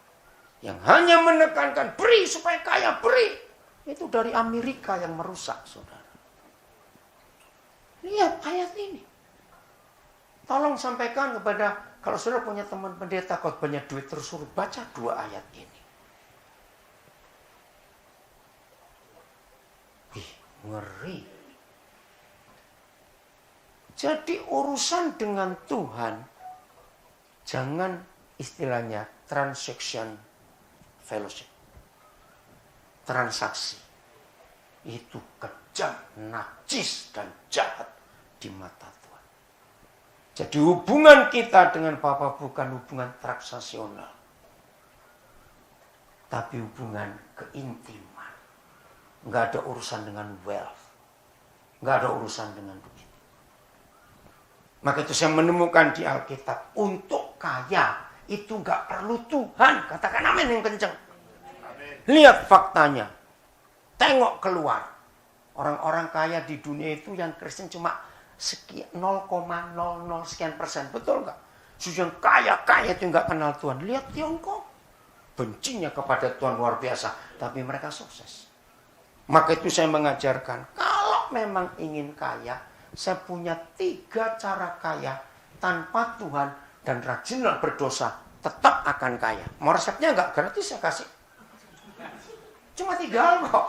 yang hanya menekankan beri supaya kaya, beri. Itu dari Amerika yang merusak, saudara. Lihat ayat ini. Tolong sampaikan kepada, kalau saudara punya teman pendeta khotbahnya duit terus, suruh baca 2 ayat ini. Ih, ngeri. Jadi urusan dengan Tuhan, jangan istilahnya transaction fellowship. Transaksi. Itu kejam, najis, dan jahat di mata Tuhan. Jadi hubungan kita dengan Bapa bukan hubungan transaksional. Tapi hubungan keintiman. Nggak ada urusan dengan wealth. Nggak ada urusan dengan duit. Maka itu saya menemukan di Alkitab, untuk kaya itu nggak perlu Tuhan. Katakan amin yang kencang. Lihat faktanya. Tengok keluar. Orang-orang kaya di dunia itu yang Kristen cuma 0,00 sekian persen. Betul nggak? Yang kaya-kaya itu nggak kenal Tuhan. Lihat Tiongkok. Bencinya kepada Tuhan luar biasa. Tapi mereka sukses. Maka itu saya mengajarkan. Kalau memang ingin kaya, saya punya 3 cara kaya tanpa Tuhan dan rajinlah berdosa, tetap akan kaya. Mau resepnya enggak? Gratis saya kasih. Cuma 3 kok.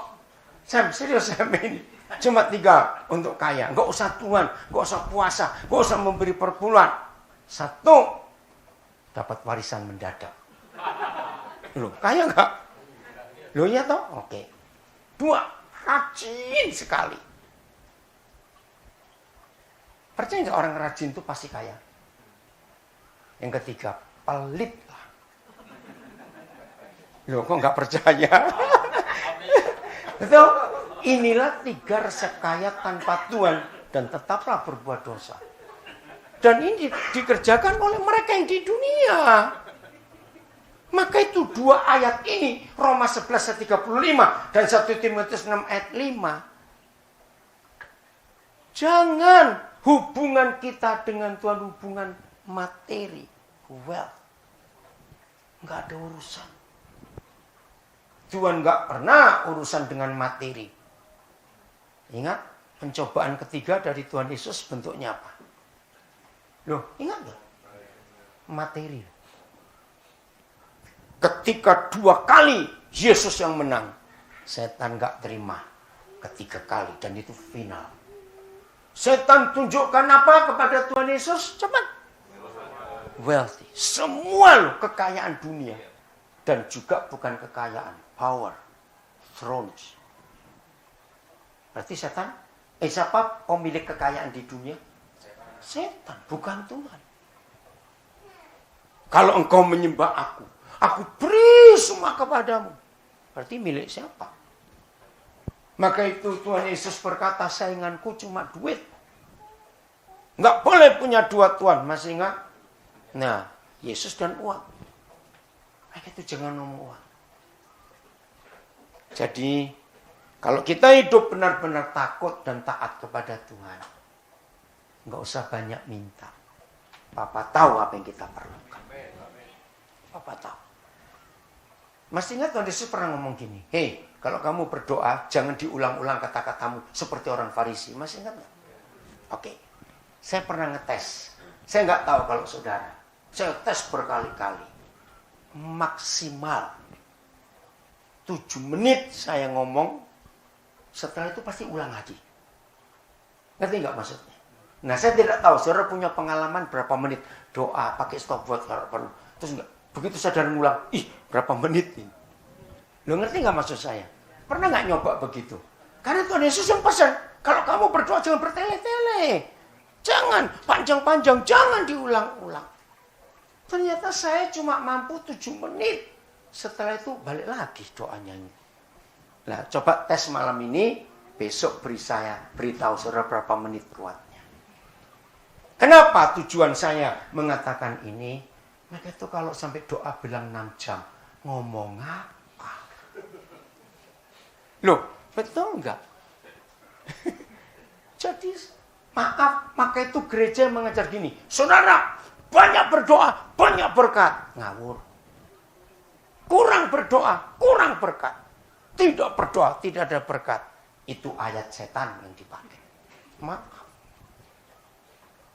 Sam, serius Sam ini. Cuma 3 untuk kaya. Enggak usah Tuhan, enggak usah puasa, enggak usah memberi perpuluhan. 1, dapat warisan mendadak. Loh, kaya nggak? Loh ya toh? Oke. 2, rajin sekali. Percaya nggak orang rajin itu pasti kaya? Yang ketiga, pelit lah. Loh, kok nggak percaya? Betul? Inilah 3 resep kaya tanpa Tuhan dan tetaplah berbuat dosa. Dan ini dikerjakan oleh mereka yang di dunia. Maka itu 2 ayat ini, Roma 11 ayat 35 dan 1 Timotius 6 ayat 5. Jangan hubungan kita dengan Tuhan hubungan materi, wealth. Nggak ada urusan. Tuhan nggak pernah urusan dengan materi. Ingat, pencobaan ketiga dari Tuhan Yesus bentuknya apa? Loh, ingat nggak? Materi. Ketika 2 kali Yesus yang menang, setan nggak terima. Ketiga kali, dan itu final. Setan tunjukkan apa kepada Tuhan Yesus? Cepat. Wealthy. Semua loh kekayaan dunia. Dan juga bukan kekayaan. Power. Thrones. Berarti setan. Siapa pemilik kekayaan di dunia? Setan. Bukan Tuhan. Kalau engkau menyembah aku beri semua kepadamu. Berarti milik siapa? Maka itu Tuhan Yesus berkata, sainganku cuma duit. Nggak boleh punya 2 Tuhan. Masih ingat? Nah, Yesus dan uang. Maka itu jangan ngomong uang. Jadi, kalau kita hidup benar-benar takut dan taat kepada Tuhan, nggak usah banyak minta. Papa tahu apa yang kita perlukan. Papa tahu. Masih ingat Tuhan Yesus pernah ngomong gini, hei, kalau kamu berdoa, jangan diulang-ulang kata-katamu seperti orang Farisi. Masih ingat nggak? Oke. Saya pernah ngetes. Saya nggak tahu kalau saudara. Saya tes berkali-kali. Maksimal 7 menit saya ngomong. Setelah itu pasti ulang lagi. Ngerti nggak maksudnya? Nah, saya tidak tahu. Saudara punya pengalaman berapa menit doa pakai stopwatch kalau perlu. Terus nggak? Begitu saudara ngulang, berapa menit ini? Lo ngerti nggak maksud saya? Pernah nggak nyoba begitu? Karena Tuhan Yesus yang pesan, kalau kamu berdoa jangan bertele-tele. Jangan panjang-panjang, jangan diulang-ulang. Ternyata saya cuma mampu 7 menit. Setelah itu balik lagi doanya. Nah, coba tes malam ini, besok beritahu saudara berapa menit kuatnya. Kenapa tujuan saya mengatakan ini? Maka itu kalau sampai doa bilang 6 jam, ngomong apa? Loh, betul enggak? Jadi, maaf, maka itu gereja mengajar gini. Saudara, banyak berdoa, banyak berkat. Ngawur. Kurang berdoa, kurang berkat. Tidak berdoa, tidak ada berkat. Itu ayat setan yang dipakai. Maaf.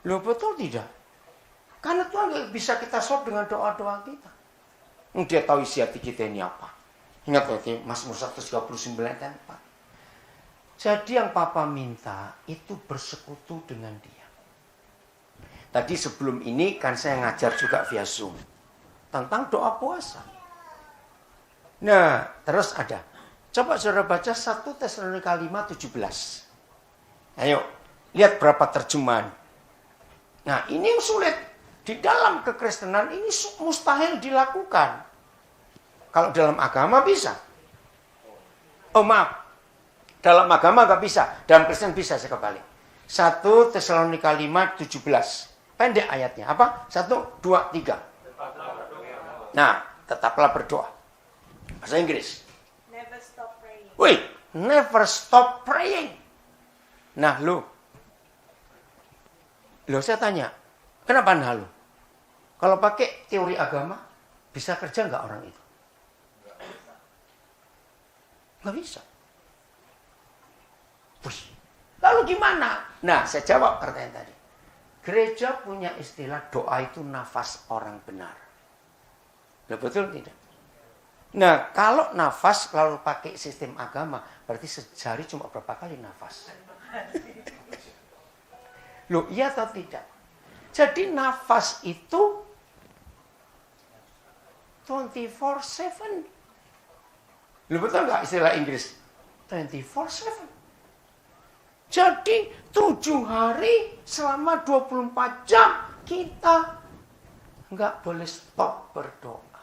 Loh, betul tidak? Karena Tuhan gak bisa kita solve dengan doa-doa kita. Dia tahu isi hati kita ini apa. Ingat lagi, Mazmur 139 ayat 4. Jadi yang Papa minta itu bersekutu dengan dia. Tadi sebelum ini kan saya ngajar juga via Zoom. Tentang doa puasa. Nah, terus ada. Coba saudara baca 1 Tesalonika 5:17. Ayo, lihat berapa terjemahan. Nah, ini yang sulit. Di dalam kekristenan ini mustahil dilakukan. Kalau dalam agama bisa. Oh maaf. Dalam agama nggak bisa. Dalam Kristen bisa, saya kebalik. 1 Tesalonika 5:17. Pendek ayatnya. Apa? 1, 2, 3. Nah, tetaplah berdoa. Bahasa Inggris. Never stop praying. Wih, never stop praying. Nah, lo saya tanya. Kenapa nah lo? Kalau pakai teori agama, bisa kerja nggak orang itu? Nggak bisa. Wih, lalu gimana? Nah, saya jawab pertanyaan tadi. Gereja punya istilah doa itu nafas orang benar. Nah, betul tidak? Nah, kalau nafas lalu pakai sistem agama, berarti sehari cuma berapa kali nafas? Loh, iya atau tidak? Jadi nafas itu 24/7. Lu betul nggak istilah Inggris? 24/7. Jadi 7 hari selama 24 jam kita nggak boleh stop berdoa.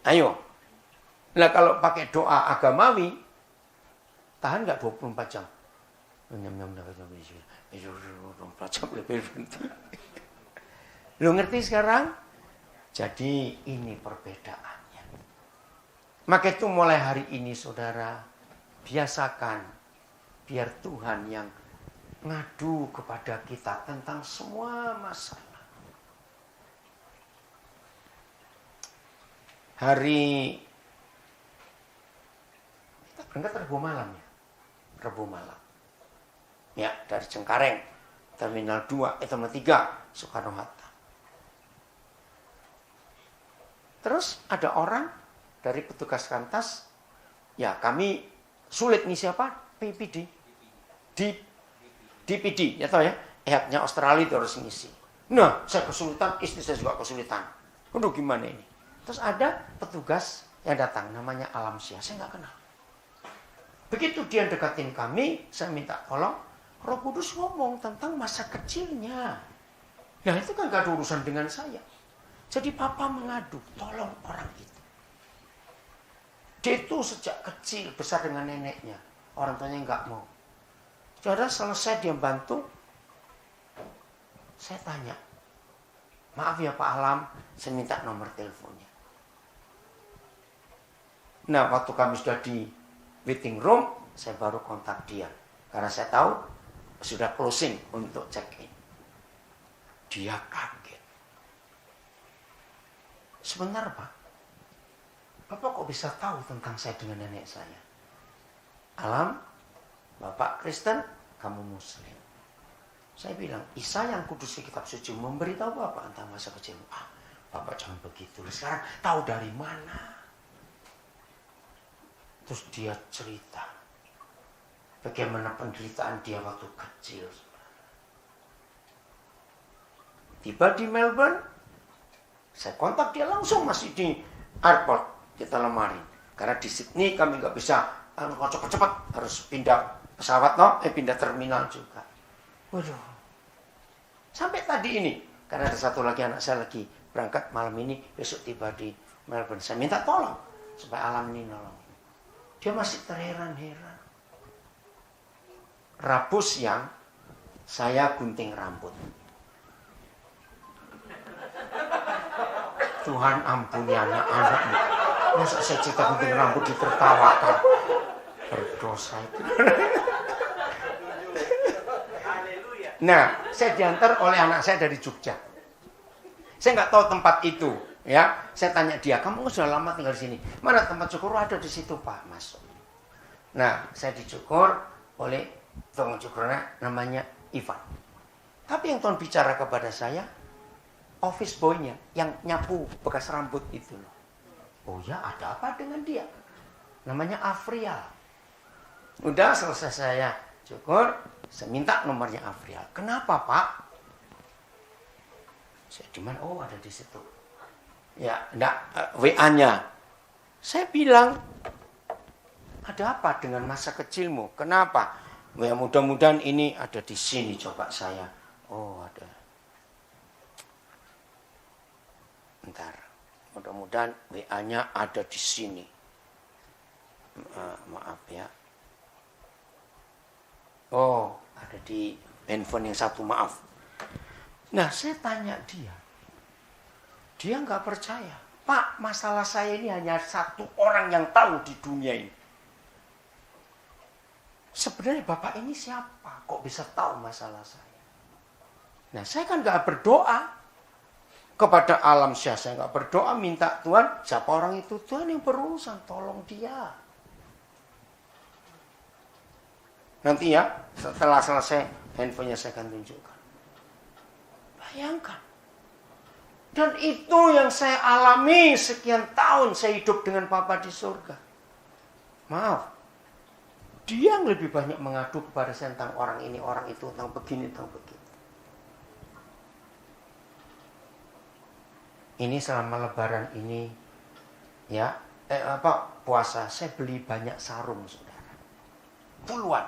Ayo. Nah kalau pakai doa agamawi, tahan nggak 24 jam? 24 jam lebih berhenti. Lu ngerti sekarang? Jadi ini perbedaannya. Maka itu mulai hari ini saudara, biasakan biar Tuhan yang ngadu kepada kita tentang semua masalah. Hari kita berangkat Rabu malam ya. Rabu malam. Ya, dari Cengkareng, Terminal 2, Terminal 3, Soekarno-Hatta. Terus ada orang dari petugas kantas, ya kami sulit nih siapa? PPD. DPD, ya tahu ya? Ehaknya Australia itu harus ngisi. Nah, saya kesulitan, istri saya juga kesulitan. Aduh gimana ini? Terus ada petugas yang datang, namanya Alamsyah, saya nggak kenal. Begitu dia dekatin kami, saya minta tolong, Roh Kudus ngomong tentang masa kecilnya. Nah itu kan gak ada urusan dengan saya. Jadi papa mengadu, tolong orang itu. Dia itu sejak kecil besar dengan neneknya. Orang tuanya nggak mau. Saudara selesai dia bantu. Saya tanya, maaf ya Pak Alam, saya minta nomor teleponnya. Nah waktu kami sudah di waiting room, saya baru kontak dia. Karena saya tahu sudah closing untuk check-in. Dia kaget. Sebentar Pak, Bapak kok bisa tahu tentang saya dengan nenek saya? Alam, Bapak Kristen, kamu Muslim. Saya bilang, Isa yang kudus di kitab suci memberitahu Bapak tentang masa kecil. Ah, Bapak jangan begitu. Sekarang tahu dari mana? Terus dia cerita bagaimana penderitaan dia waktu kecil. Tiba di Melbourne, saya kontak dia langsung masih di airport, kita lemarin. Karena di Sydney kami nggak bisa cepat-cepat harus pindah pesawat, pindah terminal juga. Waduh, sampai tadi ini, karena ada satu lagi anak saya lagi berangkat malam ini, besok tiba di Melbourne. Saya minta tolong supaya Alam ini nolong. Dia masih terheran-heran. Rabu siang, saya gunting rambut. Tuhan ampuni anak-anak. Masa saya cerita gunting rambut ditertawakan. Berdosa itu. Nah, saya diantar oleh anak saya dari Jogja. Saya nggak tahu tempat itu. Ya, saya tanya dia, kamu sudah lama tinggal di sini? Mana tempat cukur? Ada di situ Pak, masuk. Nah, saya dicukur oleh tukang cukurnya namanya Ivan. Tapi yang Tuhan bicara kepada saya, office boy-nya yang nyapu bekas rambut itu loh. Oh ya, ada apa dengan dia? Namanya Afrial. Udah selesai saya cukur, saya minta nomornya Afrial. Kenapa Pak? Saya di mana? Oh, ada di situ. Ya, enggak, WA-nya. Saya bilang, ada apa dengan masa kecilmu? Kenapa? Ya mudah-mudahan ini ada di sini, coba saya. Oh, ada. Bentar. Mudah-mudahan WA-nya ada di sini. Maaf ya. Oh, ada di handphone yang satu, maaf. Nah, saya tanya dia. Dia nggak percaya. Pak, masalah saya ini hanya satu orang yang tahu di dunia ini. Sebenarnya Bapak ini siapa? Kok bisa tahu masalah saya? Nah, saya kan nggak berdoa kepada alam syah. Saya nggak berdoa minta Tuhan, siapa orang itu? Tuhan yang berurusan, tolong dia. Nanti ya, setelah selesai, handphonenya saya akan tunjukkan. Bayangkan. Dan itu yang saya alami sekian tahun saya hidup dengan Papa di surga. Maaf, dia yang lebih banyak mengadu kepada saya tentang orang ini, orang itu, tentang begini, tentang begitu. ini selama lebaran ini ya puasa saya beli banyak sarung saudara. Puluhan.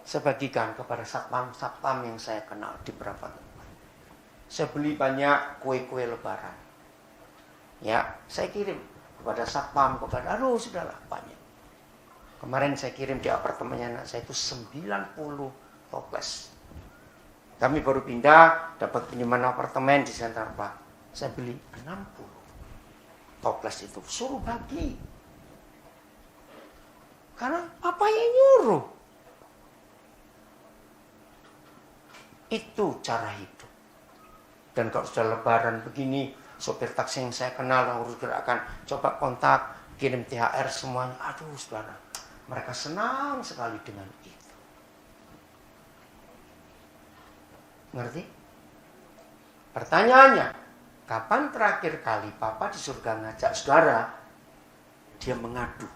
Saya bagikan kepada satpam yang saya kenal di beberapa tempat. Saya beli banyak kue-kue lebaran. Ya, saya kirim kepada satpam, sudahlah banyak. Kemarin saya kirim di apartemennya anak saya itu 90 toples. Kami baru pindah, dapat pinjaman apartemen di Center Park. Saya beli 60 toples itu, suruh bagi. Karena apa yang nyuruh? Itu cara hidup. Dan kalau sudah lebaran begini, sopir taksi yang saya kenal yang urus gerakan, coba kontak, kirim THR semuanya. Aduh, saudara, mereka senang sekali dengan itu. Ngerti? Pertanyaannya, kapan terakhir kali Papa di surga ngajak saudara, dia mengadu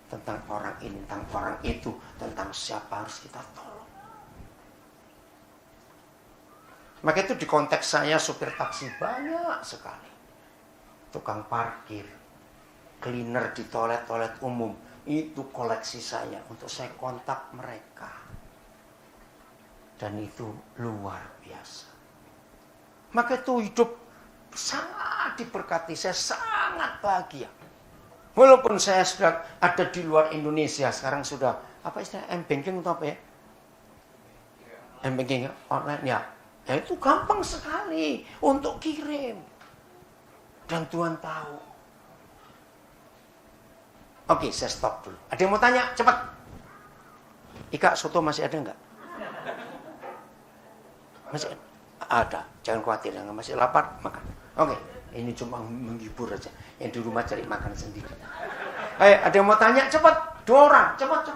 tentang orang ini, tentang orang itu, tentang siapa harus kita tolong. Maka itu di konteks saya supir taksi banyak sekali. Tukang parkir, cleaner di toilet-toilet umum, itu koleksi saya untuk saya kontak mereka. Dan itu luar biasa. Maka itu hidup sangat diberkati, saya sangat bahagia. Walaupun saya sudah ada di luar Indonesia, sekarang sudah, apa istilah M-Banking atau apa ya? M-Banking online ya. Ya itu gampang sekali untuk kirim. Dan Tuhan tahu. Oke, saya stop dulu. Ada yang mau tanya? Cepat. Ika, soto masih ada enggak? Masih ada. Jangan khawatir, masih lapar, makan. Oke, ini cuma menghibur aja. Yang di rumah cari makan sendiri. Ada yang mau tanya? Cepat. 2 orang, cepat.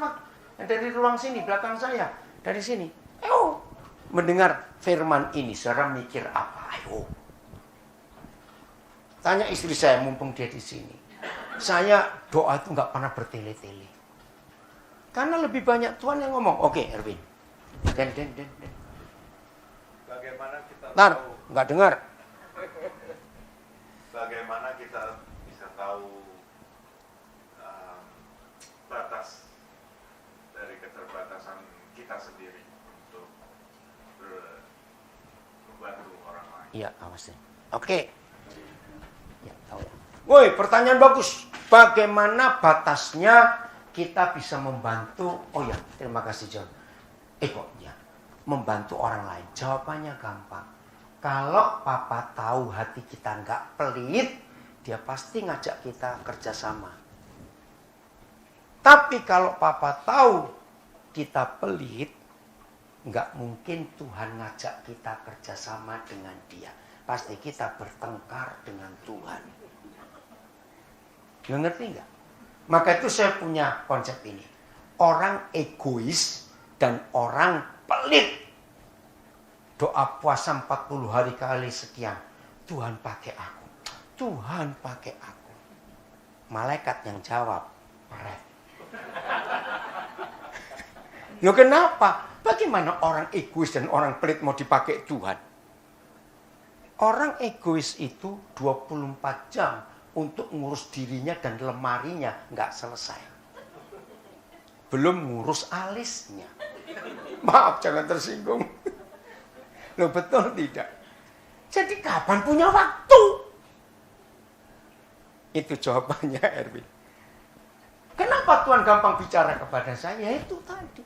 Yang dari ruang sini, belakang saya. Dari sini. Ayo. Mendengar firman ini, saudara mikir apa? Ayo. Tanya istri saya, mumpung dia di sini. Saya doa itu nggak pernah bertele-tele. Karena lebih banyak Tuhan yang ngomong. Oke, Erwin. Den. Bagaimana kita tahu? Nggak dengar. Bagaimana kita bisa tahu batas dari keterbatasan kita sendiri untuk membantu orang lain? Iya, awas deh. Oke. Ya, tahu ya. Woi, pertanyaan bagus. Bagaimana batasnya kita bisa membantu? Oh ya, terima kasih John. Membantu orang lain. Jawabannya gampang. Kalau Papa tahu hati kita nggak pelit, dia pasti ngajak kita kerjasama. Tapi kalau Papa tahu kita pelit, nggak mungkin Tuhan ngajak kita kerjasama dengan dia. Pasti kita bertengkar dengan Tuhan. Lo ngerti nggak? Maka itu saya punya konsep ini. Orang egois dan orang pelit. Doa puasa 40 hari kali sekian. Tuhan pakai aku. Tuhan pakai aku. Malaikat yang jawab. Peret. Loh kenapa? Bagaimana orang egois dan orang pelit mau dipakai Tuhan? Orang egois itu 24 jam untuk ngurus dirinya dan lemarinya nggak selesai. Belum ngurus alisnya. Maaf, jangan tersinggung. Loh betul tidak? Jadi kapan punya waktu? Itu jawabannya Erwin. Kenapa Tuhan gampang bicara kepada saya? Itu tadi.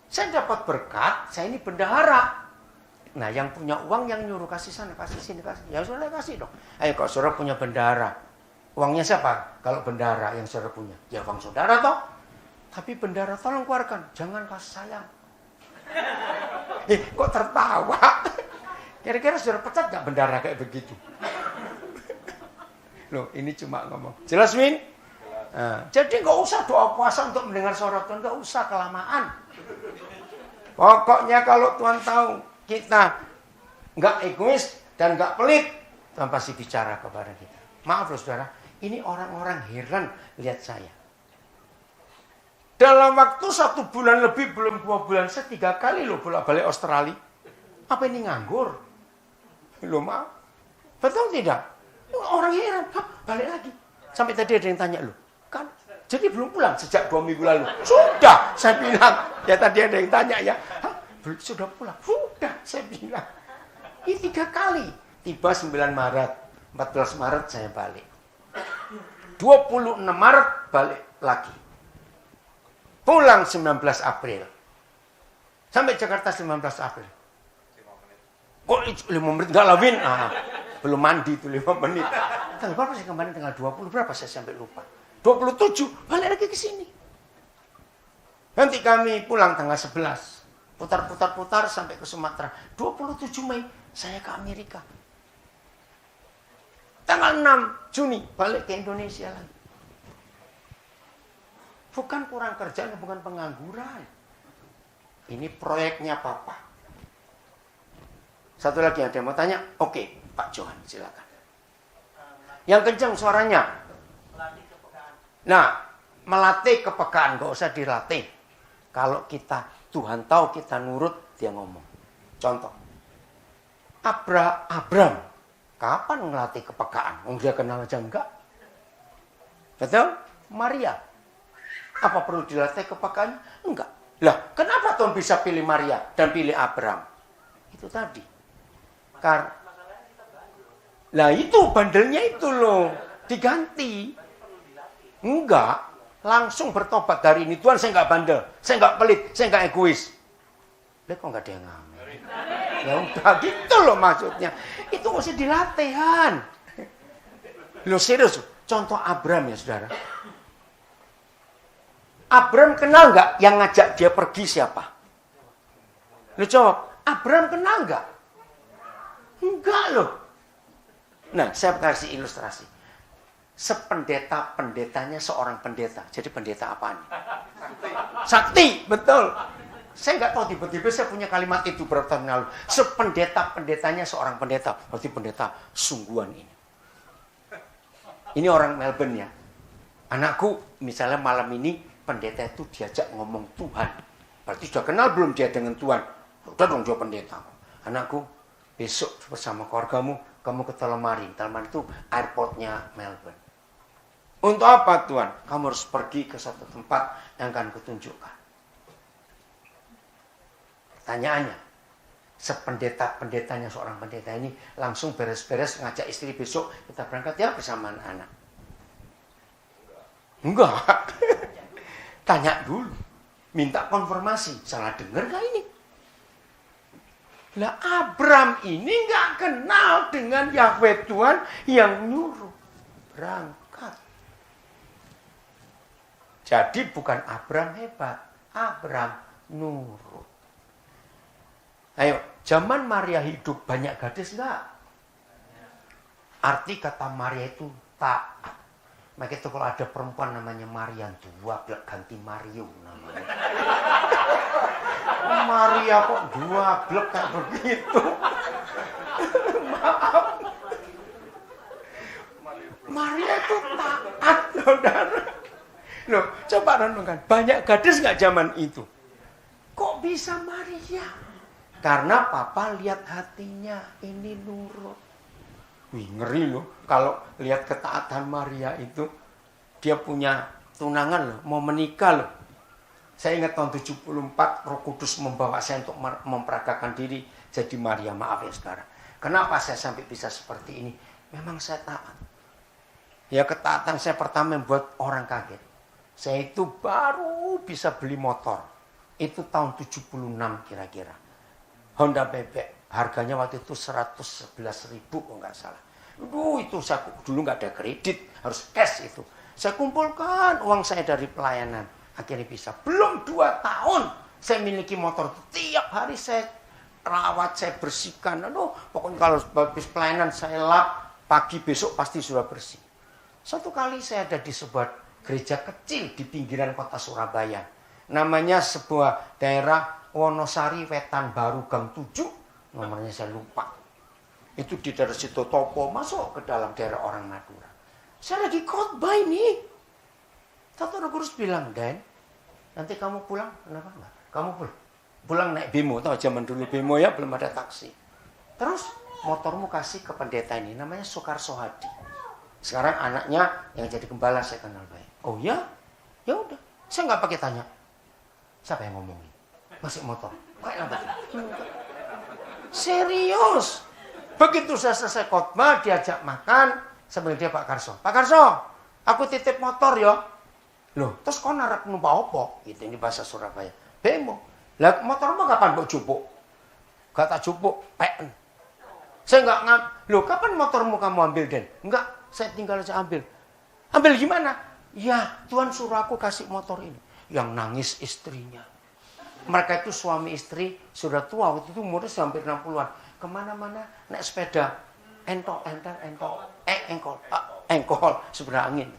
Saya dapat berkat, saya ini bendahara. Nah yang punya uang yang nyuruh kasih sana, kasih sini, kasih. Ya saudara kasih dong. Ayo kalau saudara punya bendahara. Uangnya siapa? Kalau bendahara yang saudara punya. Ya uang saudara toh. Tapi bendahara tolong keluarkan. Jangan kasih sayang. Kok tertawa? Kira-kira saudara pecat gak bendahara kayak begitu? Loh ini cuma ngomong. Jelas Min? Nah, jadi gak usah doa puasa untuk mendengar suara Tuhan. Gak usah kelamaan. Pokoknya kalau Tuhan tahu kita nggak egois dan nggak pelit, Tuhan pasti bicara kepada kita. Maaf loh saudara, ini orang-orang heran lihat saya. Dalam waktu 1 bulan lebih, belum 2 bulan, saya 3 kali loh bolak-balik Australia. Apa ini nganggur? Loh maaf, Betul tidak? Orang heran, balik lagi. Sampai tadi ada yang tanya, loh, kan jadi belum pulang sejak 2 minggu lalu. Sudah, saya bilang. Ya tadi ada yang tanya ya, sudah pulang? Sudah, saya bilang. Ini 3 kali. Tiba 9 Maret, 14 Maret saya balik. 26 Maret balik lagi. Pulang 19 April. Sampai Jakarta 19 April. Kok 5 menit nggak lawin? Belum mandi itu 5 menit. Tanggal berapa saya kemarin? Tanggal 20 berapa saya sampai lupa. 27 balik lagi ke sini. Nanti kami pulang tanggal 11. Putar sampai ke Sumatera. 27 Mei saya ke Amerika. Tanggal 6 Juni balik ke Indonesia lagi. Bukan kurang kerjaan, bukan pengangguran. Ini proyeknya Papa. Satu lagi ada yang mau tanya? Oke, Pak Johan, silakan. Yang kencang suaranya. Nah, melatih kepekaan, gak usah dilatih. Kalau Tuhan tahu kita nurut, dia ngomong. Contoh. Abram, kapan ngelatih kepekaan? Dia kenal aja enggak? Betul? Maria. Apa perlu dilatih kepekaannya? Enggak. Lah, kenapa Tuhan bisa pilih Maria dan pilih Abram? Itu tadi. Lah itu bandelnya itu loh. Diganti. Enggak. Langsung bertobat dari ini. Tuhan, saya enggak bandel. Saya enggak pelit. Saya enggak egois. Lah kok enggak ada yang ngamen? Ya udah gitu loh maksudnya. Itu mesti dilatihan. Loh serius. Contoh Abram ya saudara. Abram kenal nggak yang ngajak dia pergi siapa? Lu jawab, Abram kenal nggak? Enggak loh. Nah, saya kasih ilustrasi. Sependeta-pendetanya seorang pendeta. Jadi pendeta apaan? Sakti, betul. Saya nggak tahu tiba-tiba saya punya kalimat itu berapa tahun lalu. Sependeta-pendetanya seorang pendeta. Berarti pendeta sungguhan ini. Ini orang Melbourne ya. Anakku, misalnya malam ini pendeta itu diajak ngomong Tuhan. Berarti sudah kenal belum dia dengan Tuhan? Udah dong dia pendeta. Anakku, besok bersama keluargamu, kamu ke Telemari. Telemari itu airportnya Melbourne. Untuk apa Tuhan? Kamu harus pergi ke satu tempat yang akan kutunjukkan. Pertanyaannya, sependeta-pendetanya seorang pendeta ini langsung beres-beres ngajak istri besok kita berangkat ya bersama anak-anak. Enggak. Tanya dulu. Minta konfirmasi. Salah dengar gak ini? Lah Abram ini gak kenal dengan Yahweh Tuhan yang nyuruh berangkat. Jadi bukan Abram hebat. Abram nurut. Ayo, zaman Maria hidup banyak gadis enggak? Arti kata Maria itu taat. Maka itu kalau ada perempuan namanya Marian, dua blek ganti Mario namanya. Maria kok dua blek kayak begitu? Maaf. Maria itu taat, saudara. Loh, coba renungkan. Banyak gadis nggak zaman itu? Kok bisa Maria? Karena Papa lihat hatinya, ini nurut. Wih, ngeri loh. Kalau lihat ketaatan Maria itu, dia punya tunangan loh, mau menikah loh. Saya ingat tahun 74, Roh Kudus membawa saya untuk memperagakan diri jadi Maria. Maaf ya sekarang. Kenapa saya sampai bisa seperti ini? Memang saya taat. Ya ketaatan saya pertama membuat orang kaget. Saya itu baru bisa beli motor. Itu tahun 76 kira-kira. Honda Bebek. Harganya waktu itu 111.000 kalau nggak salah. Itu saya dulu nggak ada kredit, harus cash itu. Saya kumpulkan uang saya dari pelayanan. Akhirnya bisa. Belum 2 tahun saya miliki motor. Tiap hari saya rawat, saya bersihkan. Aduh, pokoknya kalau habis pelayanan saya lap, pagi besok pasti sudah bersih. Satu kali saya ada di sebuah gereja kecil di pinggiran kota Surabaya. Namanya sebuah daerah Wonosari, Wetan Baru, Gang 7. Nomornya saya lupa. Itu di daerah situ Topo, masuk ke dalam daerah orang Madura. Saya lagi khotbah ini. Satu Roh Kudus bilang, Dan, nanti kamu pulang, kenapa enggak? Kamu pulang naik bemo, tahu zaman dulu bemo ya, belum ada taksi. Terus motormu kasih ke pendeta ini, namanya Soekarso Hadi. Sekarang anaknya yang jadi gembala saya kenal baik. Oh ya? Ya udah, saya nggak pakai tanya. Siapa yang ngomongin? Masih motor. Kayak apa? Serius. Begitu saya selesai khotbah, diajak makan, sambil dia Pak Karso. Pak Karso, aku titip motor ya. Loh, terus kau narap numpak opo? Gitu, ini bahasa Surabaya. Bemo. Lah motormu kapan mbok jupuk? Gak tak jupuk, peken. Saya nggak loh kapan motormu kamu ambil, Den? Enggak, saya tinggal aja ambil. Ambil gimana? Ya, Tuhan suruh aku kasih motor ini. Yang nangis istrinya. Mereka itu suami istri, sudah tua, waktu itu umurnya hampir 60-an. Kemana-mana naik sepeda. Engkol, sebelah angin.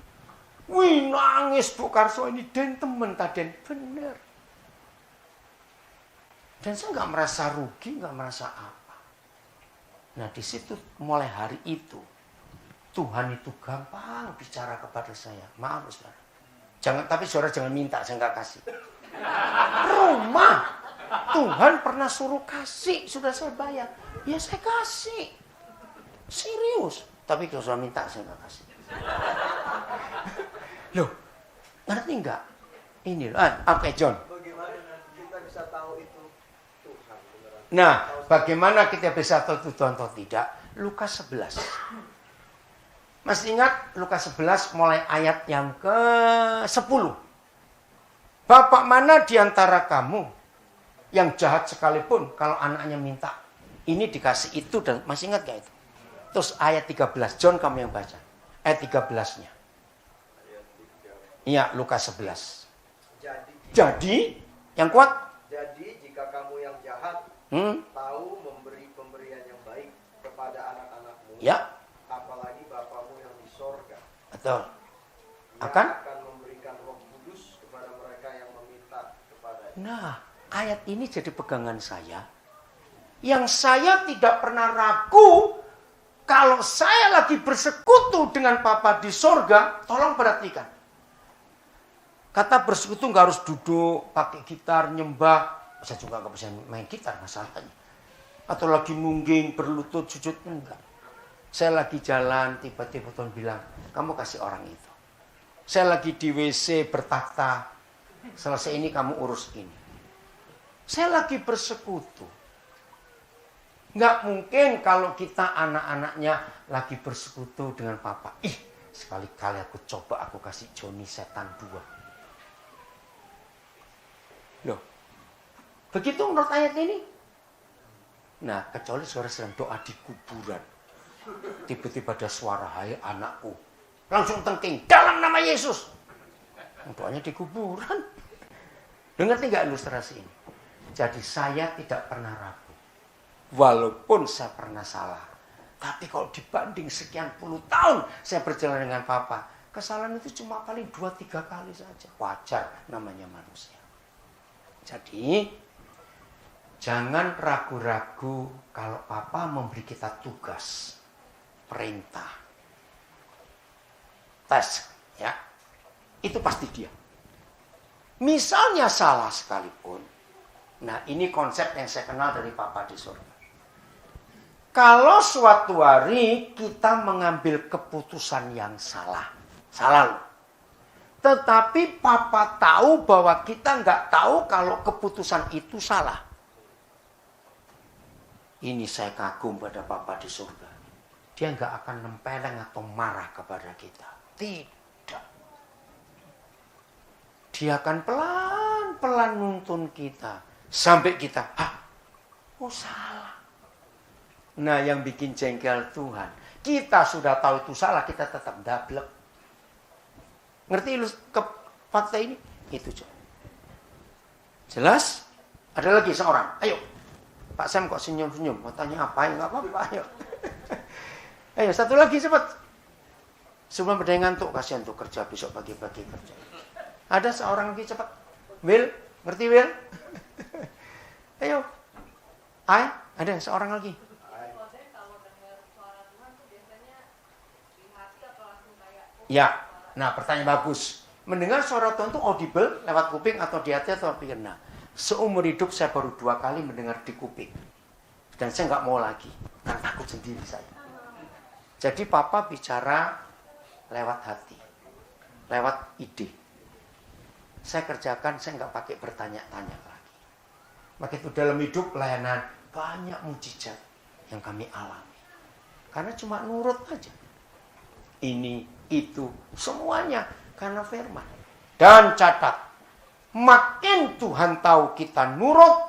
Wih, nangis Bu Karso ini, Den temen taden. Bener. Dan saya nggak merasa rugi, nggak merasa apa. Nah di situ mulai hari itu Tuhan itu gampang bicara kepada saya. Maaf saudara, tapi saudara jangan minta, saya nggak kasih. Rumah Tuhan pernah suruh kasih, sudah saya bayar, ya saya kasih. Serius. Tapi kalau saudara minta saya nggak kasih. Loh, ngerti nggak? Ini loh, oke John. Bagaimana kita bisa tahu itu Tuhan? Nah, bagaimana kita bisa tahu itu Tuhan atau tidak? Lukas 11. Masih ingat Lukas 11 mulai ayat yang ke-10. Bapak mana di antara kamu yang jahat sekalipun kalau anaknya minta ini dikasih itu, dan masih ingat gak itu? Terus ayat 13, John kamu yang baca. Ayat 13-nya. Iya, Lukas 11. Jadi, yang kuat? Jadi jika kamu yang jahat tahu memberi pemberian yang baik kepada anak-anakmu, Ya. apalagi Bapamu yang di sorga, Betul. yang Akan memberikan Roh Kudus kepada mereka yang meminta kepadanya. Nah, ayat ini jadi pegangan saya. Yang saya tidak pernah ragu, kalau saya lagi bersekutu dengan Papa di sorga, tolong perhatikan. Kata bersekutu nggak harus duduk, pakai gitar, nyembah. Saya juga nggak bisa main gitar masalahnya. Atau lagi nungging, berlutut, sujud, enggak. Saya lagi jalan, tiba-tiba Tuhan bilang, kamu kasih orang itu. Saya lagi di WC bertakhta, selesai ini kamu urus ini. Saya lagi bersekutu. Nggak mungkin kalau kita anak-anaknya lagi bersekutu dengan Papa. Sekali-kali aku coba aku kasih Joni setan 2. Loh, begitu menurut ayat ini? Nah, kecuali saudara sedang doa di kuburan. Tiba-tiba ada suara, hai anakku. Langsung tengking, dalam nama Yesus. Doanya di kuburan. Dengar nggak ilustrasi ini? Jadi saya tidak pernah ragu. Walaupun saya pernah salah. Tapi kalau dibanding sekian puluh tahun saya berjalan dengan Papa, kesalahan itu cuma paling 2-3 kali saja. Wajar, namanya manusia. Jadi, jangan ragu-ragu kalau Papa memberi kita tugas, perintah, tes, ya. Itu pasti dia. Misalnya salah sekalipun. Nah, ini konsep yang saya kenal dari Papa di surga. Kalau suatu hari kita mengambil keputusan yang salah loh. Tetapi Papa tahu bahwa kita nggak tahu kalau keputusan itu salah. Ini saya kagum pada Papa di surga. Dia nggak akan nempeleng atau marah kepada kita. Tidak. Dia akan pelan-pelan nuntun kita. Sampai kita, salah. Nah, yang bikin jengkel Tuhan. Kita sudah tahu itu salah, kita tetap dablek. Ngerti fakta ini? Itu coba. Jelas? Ada lagi seorang. Ayo. Pak Sam kok senyum-senyum? Mau tanya apa? Enggak apa-apa. Ayo. Ayo, satu lagi cepat. Sebelum pada yang ngantuk, kasihan tuh kerja besok pagi-pagi kerja. Ada seorang lagi cepat. Will, ngerti Will? Ayo. Ada seorang lagi. Ya. Nah, pertanyaan bagus. Mendengar suara Tuhan itu audible lewat kuping atau di hati atau pikir. Nah, seumur hidup saya baru 2 kali mendengar di kuping. Dan saya nggak mau lagi. Karena takut sendiri saya. Jadi papa bicara lewat hati, lewat ide. Saya kerjakan, saya nggak pakai bertanya-tanya lagi. Maka itu dalam hidup pelayanan banyak mujizat yang kami alami. Karena cuma nurut aja. Ini, itu, semuanya karena firman. Dan catat, makin Tuhan tahu kita nurut,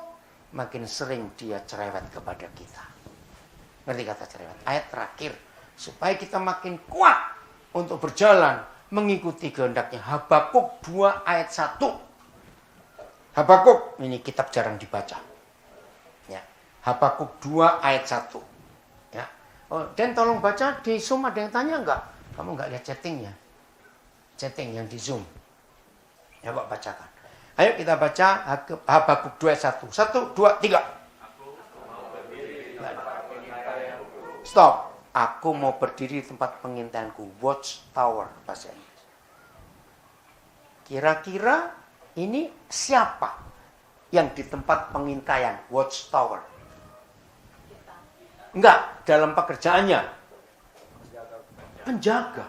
makin sering dia cerewet kepada kita. Ngerti kata cerewet? Ayat terakhir. Supaya kita makin kuat untuk berjalan mengikuti kehendaknya. Habakuk 2 ayat 1. Habakuk, ini kitab jarang dibaca. Ya. Habakuk 2 ayat 1. Ya. Oh, dan tolong baca di Zoom, ada yang tanya enggak? Kamu enggak lihat chattingnya? Chatting yang di Zoom. Ya, Pak bacakan. Ayo kita baca Habakuk 2 ayat 1. 1, 2, 3. Stop. Aku mau berdiri di tempat pengintaianku. Watchtower bahasa Inggris. Kira-kira ini siapa yang di tempat pengintaian watchtower? Enggak, dalam pekerjaannya. Penjaga.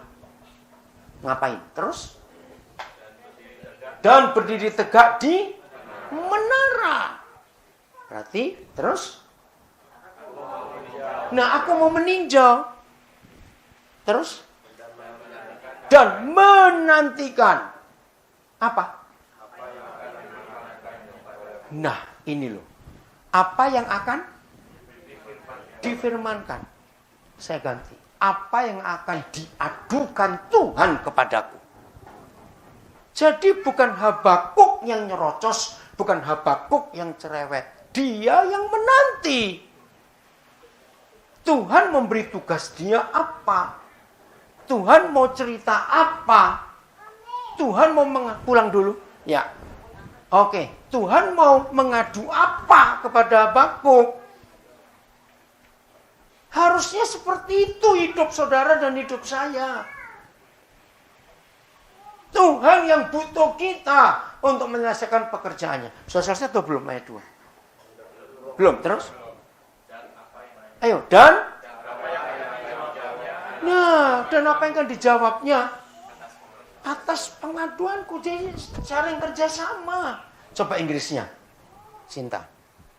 Ngapain? Terus? Dan berdiri tegak di menara. Berarti terus? Nah, aku mau meninjau. Terus? Dan menantikan. Apa? Nah, ini loh. Apa yang akan difirmankan? Saya ganti. Apa yang akan diadukan Tuhan kepadaku? Jadi bukan Habakuk yang nyerocos, bukan Habakuk yang cerewet. Dia yang menanti. Tuhan memberi tugas dia apa? Tuhan mau cerita apa? Tuhan mau pulang dulu? Ya. Oke, Tuhan mau mengadu apa kepada Habakuk? Harusnya seperti itu hidup saudara dan hidup saya. Tuhan yang butuh kita untuk menyelesaikan pekerjaannya. Sudah selesai atau belum ayat 2? Belum, terus? Ayo, dan? Nah, dan apa yang akan dijawabnya? Atas pengaduanku, jadi saling kerjasama. Coba Inggrisnya. Cinta.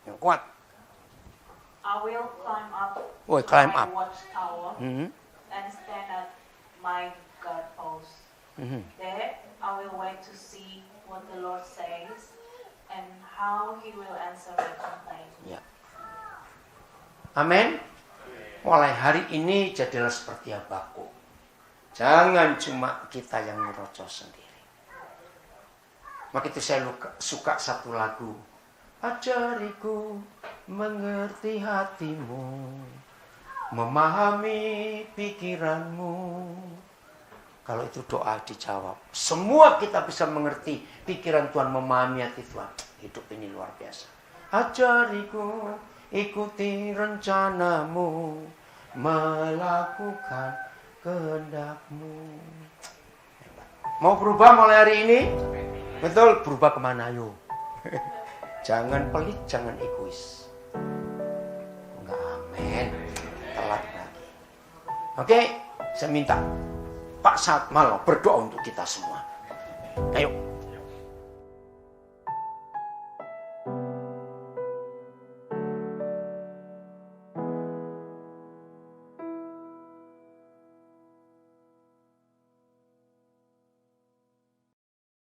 Yang kuat. I will climb up Oh, to climb my up. watchtower and stand at my guard post. There I will wait to see what the Lord says and how he will answer my complaint. Ya. Amin. Mulai hari ini jadilah seperti Habakuk. Jangan cuma kita yang merocos sendiri. Maka itu saya suka satu lagu. Ajariku mengerti hatimu, memahami pikiranmu. Kalau itu doa dijawab. Semua kita bisa mengerti pikiran Tuhan, memahami hati Tuhan. Hidup ini luar biasa. Ajariku ikuti rencanamu, melakukan kehendakmu. Mau berubah mulai hari ini? Betul, berubah kemana yuk? Jangan pelit, jangan egois. Enggak, amin. Telat lagi. Oke, saya minta Pak Satmal berdoa untuk kita semua.